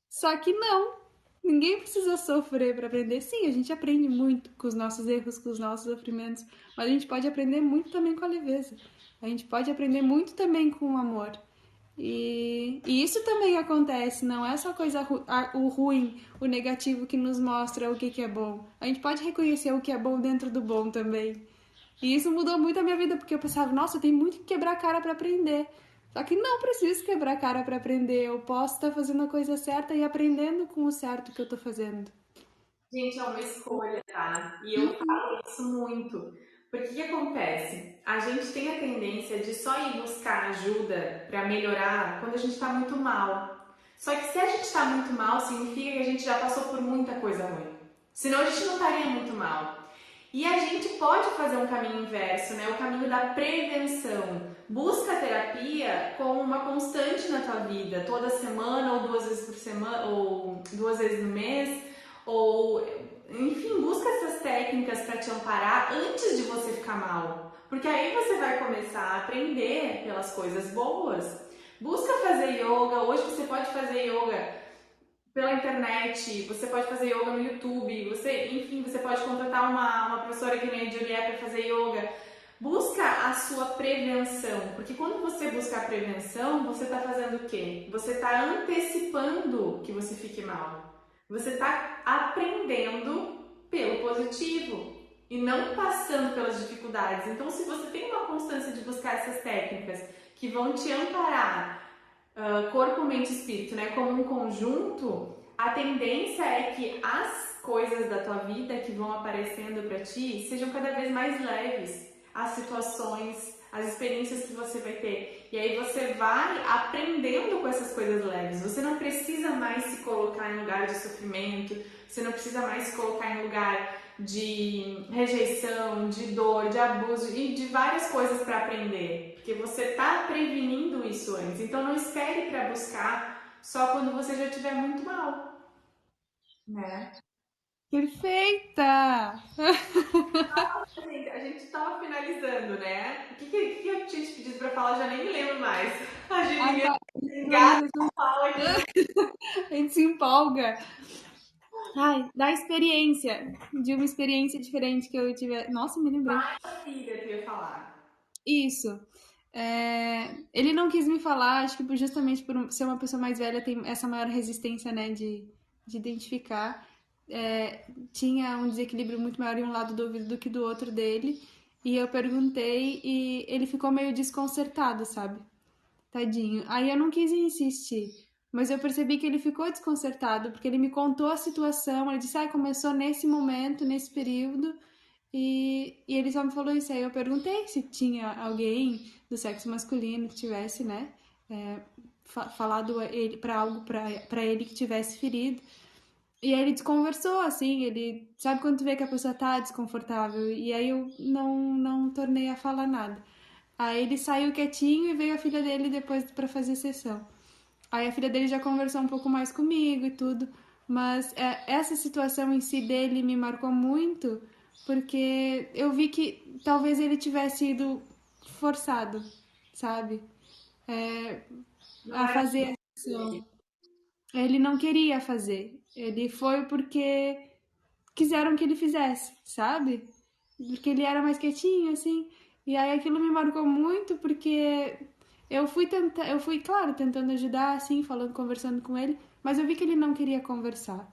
Só que não. Ninguém precisa sofrer para aprender. Sim, a gente aprende muito com os nossos erros, com os nossos sofrimentos, mas a gente pode aprender muito também com a leveza. A gente pode aprender muito também com o amor. E isso também acontece, não é só o ruim, o negativo que nos mostra o que é bom. A gente pode reconhecer o que é bom dentro do bom também. E isso mudou muito a minha vida, porque eu pensava, nossa, eu tenho muito que quebrar a cara para aprender. Só que não preciso quebrar a cara para aprender. Eu posso estar fazendo a coisa certa e aprendendo com o certo que eu tô fazendo. Gente, é uma escolha, tá? E eu falo isso muito. Porque o que acontece? A gente tem a tendência de só ir buscar ajuda para melhorar quando a gente está muito mal. Só que se a gente está muito mal, significa que a gente já passou por muita coisa ruim. Senão a gente não estaria muito mal. E a gente pode fazer um caminho inverso, né? O caminho da prevenção. Busca a terapia como uma constante na tua vida, toda semana ou 2 vezes por semana ou 2 vezes no mês, ou enfim, busca essas técnicas para te amparar antes de você ficar mal. Porque aí você vai começar a aprender pelas coisas boas. Busca fazer yoga. Hoje você pode fazer yoga pela internet, você pode fazer yoga no YouTube, enfim, você pode contratar uma professora que nem a Juliette para fazer yoga. Busca a sua prevenção, porque quando você busca a prevenção, você está fazendo o quê? Você está antecipando que você fique mal. Você está aprendendo pelo positivo e não passando pelas dificuldades. Então, se você tem uma constância de buscar essas técnicas que vão te amparar corpo, mente e espírito, né, como um conjunto, a tendência é que as coisas da tua vida que vão aparecendo para ti sejam cada vez mais leves, as situações, as experiências que você vai ter. E aí você vai aprendendo com essas coisas leves. Você não precisa mais se colocar em lugar de sofrimento, você não precisa mais se colocar em lugar de rejeição, de dor, de abuso e de várias coisas para aprender, porque você está prevenindo isso antes. Então não espere para buscar só quando você já estiver muito mal, né? Perfeita! Assim, a gente estava finalizando, né? O que eu tinha te pedido para falar? Já nem me lembro mais. A Ai, Julinha vai, engata, fala aqui. a gente se empolga. Ai, da experiência, de uma experiência diferente que eu tive. Nossa, me lembrei. A filha que eu ia falar. Isso. Ele não quis me falar, acho que justamente por ser uma pessoa mais velha, tem essa maior resistência, né, de identificar. Tinha um desequilíbrio muito maior em um lado do ouvido do que do outro dele. E eu perguntei e ele ficou meio desconcertado, sabe? Tadinho. Aí eu não quis insistir, mas eu percebi que ele ficou desconcertado, porque ele me contou a situação, ele disse, começou nesse momento, nesse período, e ele só me falou isso. Aí eu perguntei se tinha alguém do sexo masculino que tivesse, né, falado ele para algo para ele que tivesse ferido. E aí ele desconversou, assim, ele sabe quando tu vê que a pessoa tá desconfortável, e aí eu não tornei a falar nada. Aí ele saiu quietinho e veio a filha dele depois para fazer sessão. Aí a filha dele já conversou um pouco mais comigo e tudo, mas essa situação em si dele me marcou muito, porque eu vi que talvez ele tivesse sido forçado, sabe? É, Não a era fazer a sessão. Ele não queria fazer. Ele foi porque quiseram que ele fizesse, sabe? Porque ele era mais quietinho, assim. E aí aquilo me marcou muito porque eu fui, claro, tentando ajudar, assim, falando, conversando com ele, mas eu vi que ele não queria conversar.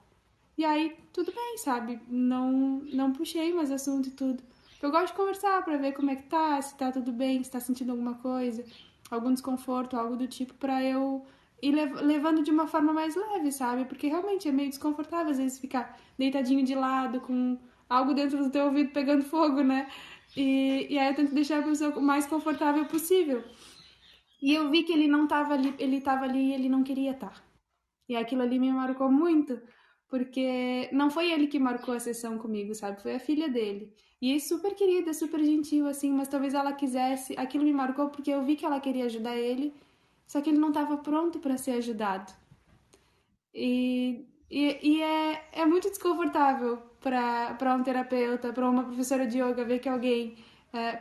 E aí, tudo bem, sabe? Não puxei mais assunto e tudo. Eu gosto de conversar pra ver como é que tá, se tá tudo bem, se tá sentindo alguma coisa, algum desconforto, algo do tipo, pra eu ir levando de uma forma mais leve, sabe? Porque realmente é meio desconfortável às vezes ficar deitadinho de lado com algo dentro do teu ouvido pegando fogo, né? E aí eu tento deixar a pessoa o mais confortável possível. E eu vi que ele não tava ali, ele tava ali e ele não queria estar. E aquilo ali me marcou muito, porque não foi ele que marcou a sessão comigo, sabe? Foi a filha dele. E é super querida, super gentil, assim, mas talvez ela quisesse. Aquilo me marcou porque eu vi que ela queria ajudar ele, só que ele não estava pronto para ser ajudado. É muito desconfortável para um terapeuta, para uma professora de yoga, ver que alguém,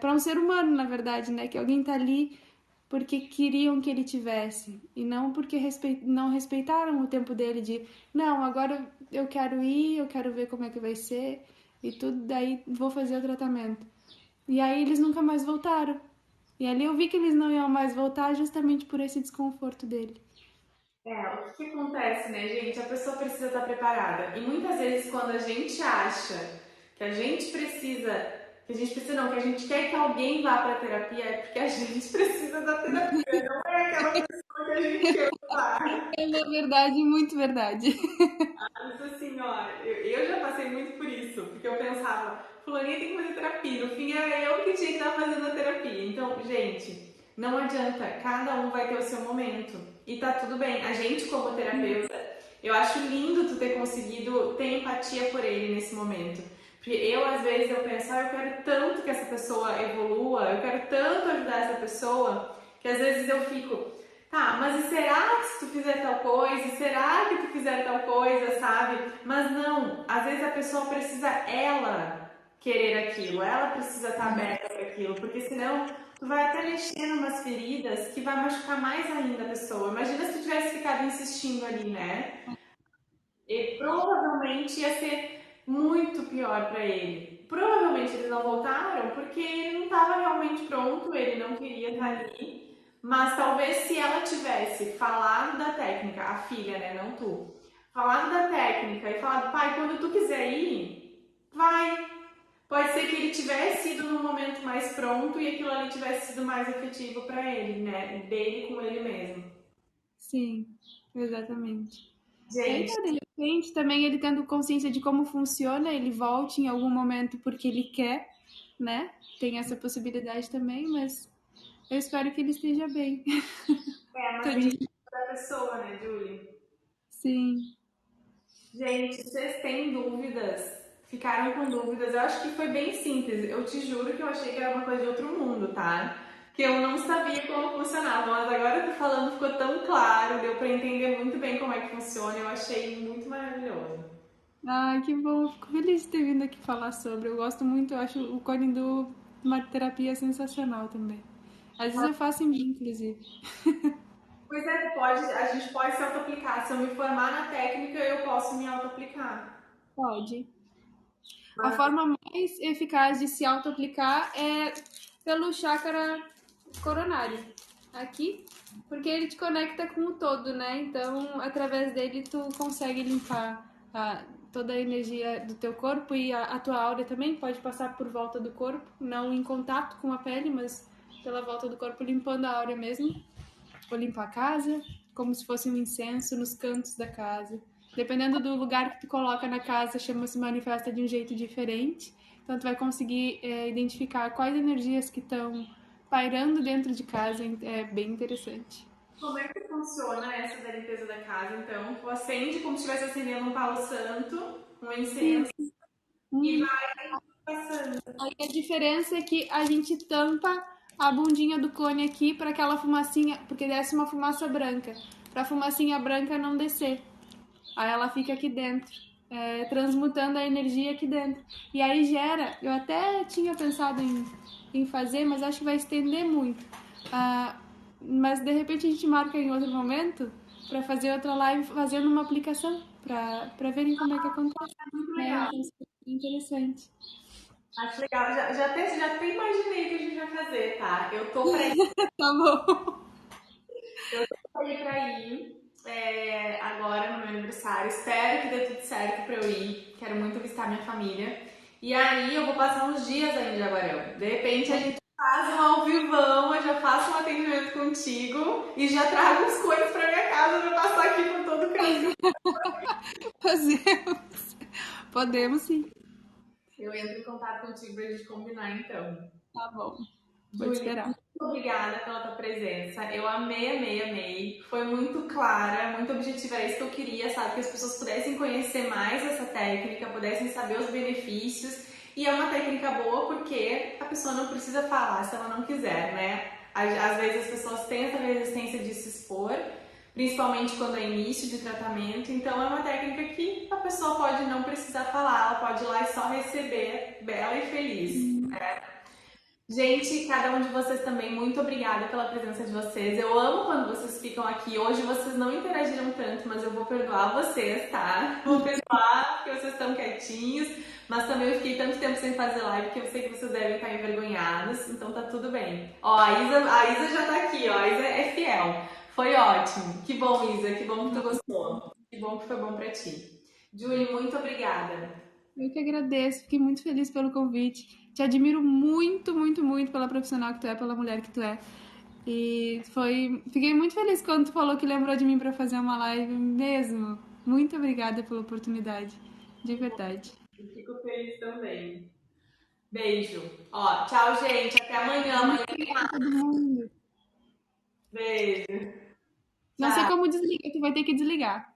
para um ser humano, na verdade, né, que alguém tá ali porque queriam que ele tivesse e não porque não respeitaram o tempo dele de, não, agora eu quero ir, eu quero ver como é que vai ser e tudo, daí vou fazer o tratamento. E aí eles nunca mais voltaram. E ali eu vi que eles não iam mais voltar justamente por esse desconforto dele. O que que acontece, né, gente? A pessoa precisa estar preparada. E muitas vezes, quando a gente acha que a gente precisa, que a gente quer que alguém vá para terapia, é porque a gente precisa da terapia, não é aquela pessoa que a gente ama. É verdade, muito verdade. Mas assim, ó, eu já passei muito por isso, porque eu pensava, fulaninha tem que fazer terapia. No fim, era eu que tinha que estar fazendo a terapia. Então, gente, não adianta, cada um vai ter o seu momento. E tá tudo bem. A gente, como terapeuta, eu acho lindo tu ter conseguido ter empatia por ele nesse momento. Porque eu, às vezes, eu penso, eu quero tanto que essa pessoa evolua, eu quero tanto ajudar essa pessoa, que às vezes eu fico, tá, mas e será que se tu fizer tal coisa? E será que tu fizer tal coisa, sabe? Mas não, às vezes a pessoa precisa ela querer aquilo, ela precisa estar aberta para aquilo, porque senão tu vai até mexer em umas feridas que vai machucar mais ainda a pessoa. Imagina se tu tivesse ficado insistindo ali, né? E provavelmente ia ser muito pior para ele. Provavelmente eles não voltaram porque ele não estava realmente pronto, ele não queria estar ali. Mas talvez se ela tivesse falado da técnica, a filha, né, não tu, falado da técnica e falado, pai, quando tu quiser ir, vai. Pode ser que ele tivesse ido no momento mais pronto e aquilo ali tivesse sido mais efetivo para ele, né, dele com ele mesmo. Sim, exatamente. Aí Gente, tá, de repente, também ele tendo consciência de como funciona, ele volte em algum momento porque ele quer, né? Tem essa possibilidade também, mas eu espero que ele esteja bem. mas tem que Tadinho. ser da pessoa, né, Julie? Sim. Gente, vocês têm dúvidas? Ficaram com dúvidas? Eu acho que foi bem simples. Eu te juro que eu achei que era uma coisa de outro mundo, tá? Que eu não sabia como funcionava, mas agora eu tô falando, ficou tão claro, deu pra entender muito bem como é que funciona. Eu achei muito maravilhoso. Ah, que bom. Fico feliz de ter vindo aqui falar sobre. Eu gosto muito, eu acho o Cone do uma terapia sensacional também. Às vezes eu faço em mim, inclusive. Pois é, pode, a gente pode se auto-aplicar. Se eu me formar na técnica, eu posso me auto-aplicar. Pode. A Mas forma mais eficaz de se auto-aplicar é pelo chakra coronário, aqui, porque ele te conecta com o todo, né? Então, através dele, tu consegue limpar toda a energia do teu corpo e a tua aura também pode passar por volta do corpo, não em contato com a pele, mas pela volta do corpo, limpando a aura mesmo. Vou limpar a casa, como se fosse um incenso nos cantos da casa. Dependendo do lugar que tu coloca na casa, chama-se manifesta de um jeito diferente. Então tu vai conseguir identificar quais energias que estão pairando dentro de casa. É bem interessante. como é que funciona essa da limpeza da casa, então? Tu acende como se estivesse acendendo um palo santo, um incenso, Isso. e Uhum. vai passando. Aí a diferença é que a gente tampa a bundinha do cone aqui para aquela fumacinha, porque desce uma fumaça branca, para a fumacinha branca não descer. Aí ela fica aqui dentro, transmutando a energia aqui dentro. E aí gera, eu até tinha pensado em fazer, mas acho que vai estender muito. Ah, mas de repente a gente marca em outro momento para fazer outra live fazendo uma aplicação, para verem como é que acontece. Muito É legal. interessante. Acho legal. Já até imaginei o que a gente vai fazer, tá? Eu tô pra ir, Tá bom. pra ir agora no meu aniversário. Espero que dê tudo certo pra eu ir. Quero muito visitar minha família. E aí eu vou passar uns dias ainda em Jaguarão. De repente a gente faz um ao vivão, eu já faço um atendimento contigo e já trago as coisas pra minha casa pra passar aqui com todo o carinho. Fazemos. Podemos sim. Eu entro em contato contigo pra gente combinar então. Tá bom. Vou te Júlia, esperar. muito obrigada pela tua presença. Eu amei, amei, amei. Foi muito clara, muito objetiva. Era isso que eu queria, sabe? Que as pessoas pudessem conhecer mais essa técnica, pudessem saber os benefícios. E é uma técnica boa porque a pessoa não precisa falar se ela não quiser, né? Às vezes as pessoas têm essa resistência de se expor, principalmente quando é início de tratamento. Então é uma técnica que a pessoa pode não precisar falar, ela pode ir lá e só receber bela e feliz. Gente, cada um de vocês também, muito obrigada pela presença de vocês. Eu amo quando vocês ficam aqui. Hoje vocês não interagiram tanto, mas eu vou perdoar vocês, tá? Vou perdoar porque vocês estão quietinhos, mas também eu fiquei tanto tempo sem fazer live que eu sei que vocês devem estar envergonhados, então tá tudo bem. Ó, a Isa já tá aqui, ó. A Isa é fiel. Foi ótimo. Que bom, Isa, que bom que tu gostou. Que bom que foi bom pra ti. Julie, muito obrigada. Eu que agradeço, fiquei muito feliz pelo convite. Te admiro muito, muito, muito pela profissional que tu é, pela mulher que tu é. Fiquei muito feliz quando tu falou que lembrou de mim para fazer uma live mesmo. Muito obrigada pela oportunidade, de verdade. Fico feliz também. Beijo. Ó, tchau, gente. Até amanhã. Amanhã tem Pra todo mais. mundo. Beijo. Não sei Tchau. como desligar, tu vai ter que desligar.